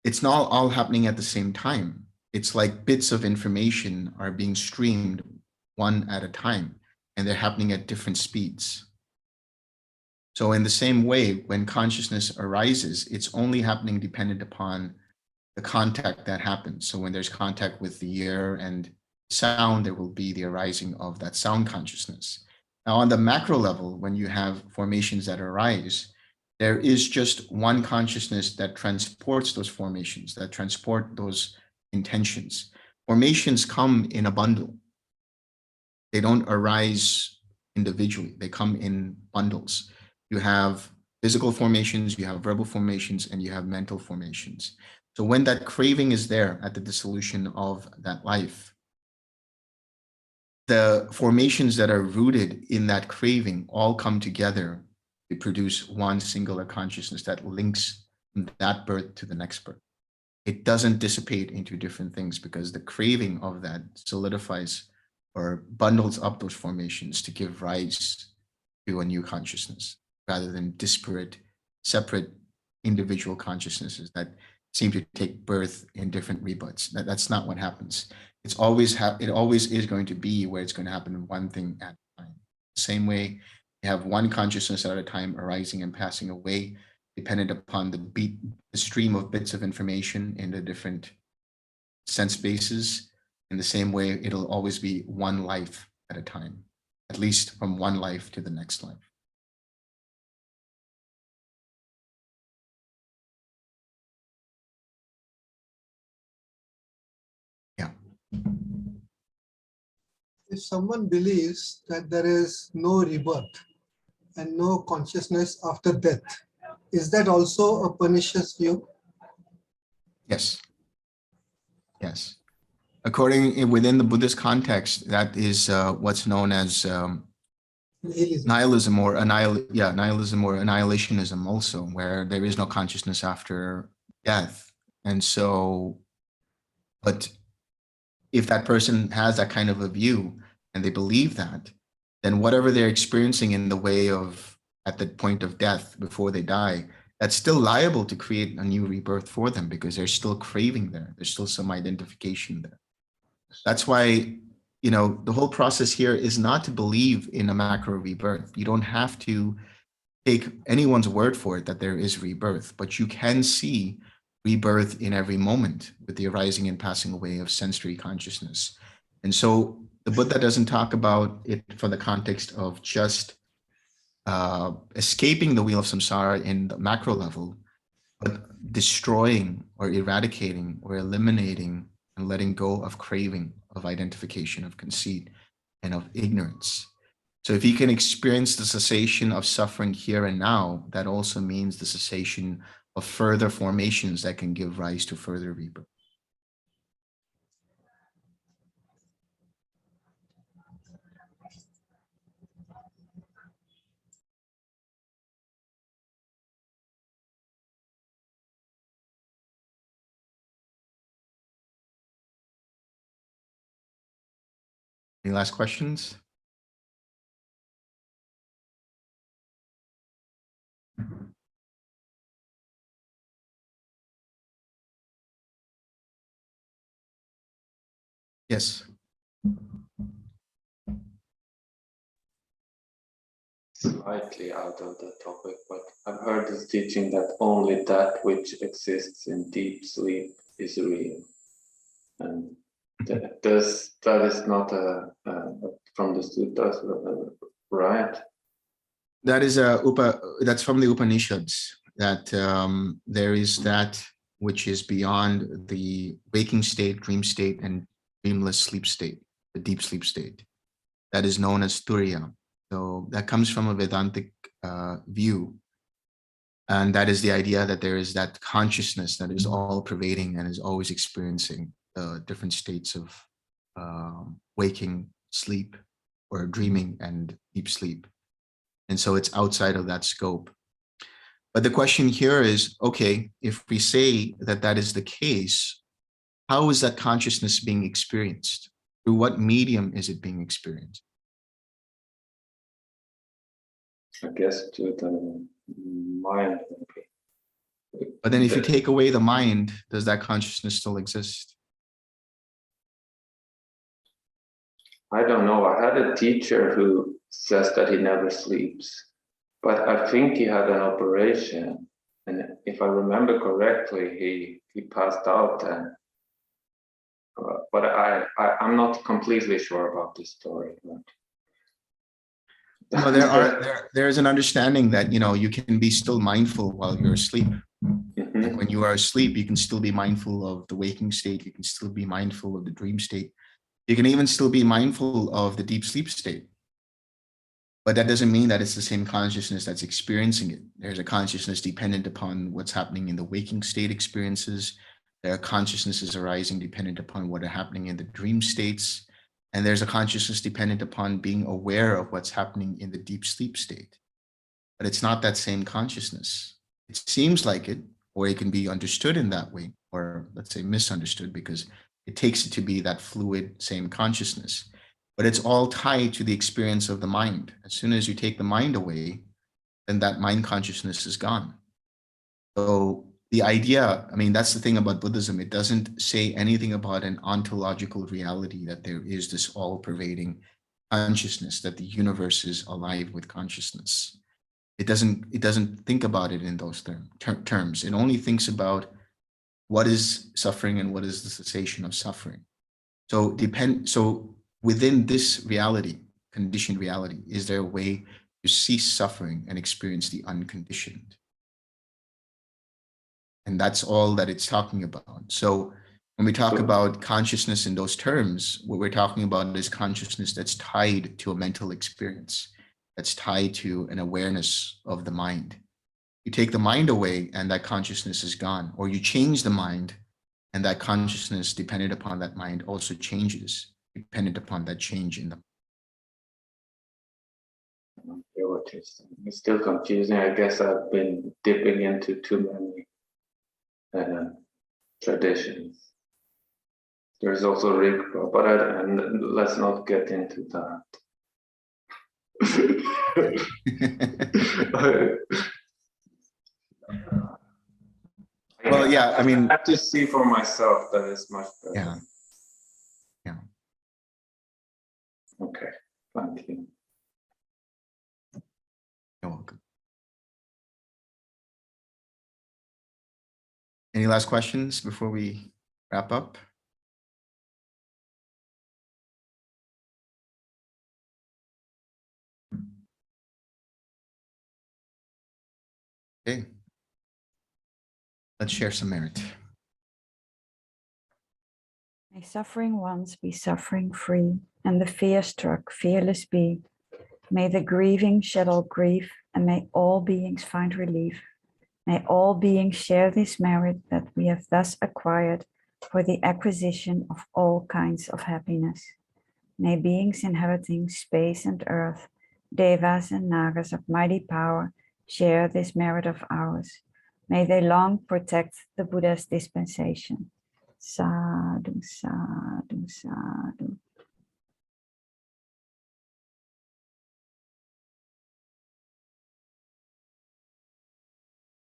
it's not all happening at the same time. It's like bits of information are being streamed one at a time, and they're happening at different speeds. So in the same way, when consciousness arises, it's only happening dependent upon the contact that happens. So when there's contact with the ear and sound, there will be the arising of that sound consciousness. Now, on the macro level, when you have formations that arise, there is just one consciousness that transports those formations, that transport those intentions. Formations come in a bundle. They don't arise individually. They come in bundles. You have physical formations, you have verbal formations, and you have mental formations. So when that craving is there at the dissolution of that life, the formations that are rooted in that craving all come together to produce one singular consciousness that links from that birth to the next birth. It doesn't dissipate into different things because the craving of that solidifies or bundles up those formations to give rise to a new consciousness rather than disparate, separate individual consciousnesses that seem to take birth in different rebirths. That's not what happens. It always is going to be where it's going to happen one thing at a time. Same way, you have one consciousness at a time arising and passing away, dependent upon the stream of bits of information in the different sense bases. In the same way, it'll always be one life at a time, at least from one life to the next life. Yeah. If someone believes that there is no rebirth and no consciousness after death, is that also a pernicious view? Yes. Yes. Within the Buddhist context, that is what's known as nihilism or annihilationism also, where there is no consciousness after death. And so, but if that person has that kind of a view and they believe that, then whatever they're experiencing in the way of at the point of death before they die, that's still liable to create a new rebirth for them because there's still craving there. There's still some identification there. That's why, the whole process here is not to believe in a macro rebirth. You don't have to take anyone's word for it that there is rebirth, but you can see rebirth in every moment with the arising and passing away of sensory consciousness. And so the Buddha doesn't talk about it from the context of just escaping the wheel of samsara in the macro level, but destroying or eradicating or eliminating and letting go of craving, of identification, of conceit, and of ignorance. So if you can experience the cessation of suffering here and now, that also means the cessation of further formations that can give rise to further rebirth. Any last questions? Yes. Slightly out of the topic, but I've heard this teaching that only that which exists in deep sleep is real, and that is not from the suttas, right? That is that's from the Upanishads, that there is that which is beyond the waking state, dream state, and dreamless sleep state, the deep sleep state. That is known as Turiya. So that comes from a Vedantic view. And that is the idea that there is that consciousness that is all pervading and is always experiencing different states of waking, sleep, or dreaming and deep sleep. And so it's outside of that scope. But the question here is, okay, if we say that that is the case, how is that consciousness being experienced? Through what medium is it being experienced? I guess to the mind, maybe. But then if you take away the mind, does that consciousness still exist? I don't know. I had a teacher who says that he never sleeps, but I think he had an operation, and if I remember correctly, he passed out. And but I'm not completely sure about this story. Well, there is an understanding that you can be still mindful while you're asleep. Mm-hmm. Like when you are asleep, you can still be mindful of the waking state. You can still be mindful of the dream state. You can even still be mindful of the deep sleep state. But that doesn't mean that it's the same consciousness that's experiencing it. There's a consciousness dependent upon what's happening in the waking state experiences. There are consciousnesses arising dependent upon what are happening in the dream states. And there's a consciousness dependent upon being aware of what's happening in the deep sleep state. But it's not that same consciousness. It seems like it, or it can be understood in that way, or let's say misunderstood, because it takes it to be that fluid same consciousness. But it's all tied to the experience of the mind. As soon as you take the mind away, then that mind consciousness is gone. So the idea, I mean, that's the thing about Buddhism. It doesn't say anything about an ontological reality, that there is this all-pervading consciousness, that the universe is alive with consciousness. It doesn't think about it in those terms. It only thinks about what is suffering and what is the cessation of suffering. So within this reality, conditioned reality, is there a way to cease suffering and experience the unconditioned? And that's all that it's talking about. So when we talk about consciousness in those terms, what we're talking about is consciousness that's tied to a mental experience, that's tied to an awareness of the mind. You take the mind away and that consciousness is gone, or you change the mind and that consciousness dependent upon that mind also changes, dependent upon that change in the mind. I don't hear what you're saying. It's still confusing. I guess I've been dipping into too many traditions. There's also Rigpa, but let's not get into that. Well, yeah, I mean, I have to see for myself that it's much better. Yeah. Yeah. Okay, thank you. You're welcome. Any last questions before we wrap up? Okay. Let's share some merit. May suffering ones be suffering free, and the fear-struck fearless be. May the grieving shed all grief, and may all beings find relief. May all beings share this merit that we have thus acquired for the acquisition of all kinds of happiness. May beings inhabiting space and earth, devas and nagas of mighty power, share this merit of ours. May they long protect the Buddha's dispensation. Sadhu, sadhu, sadhu.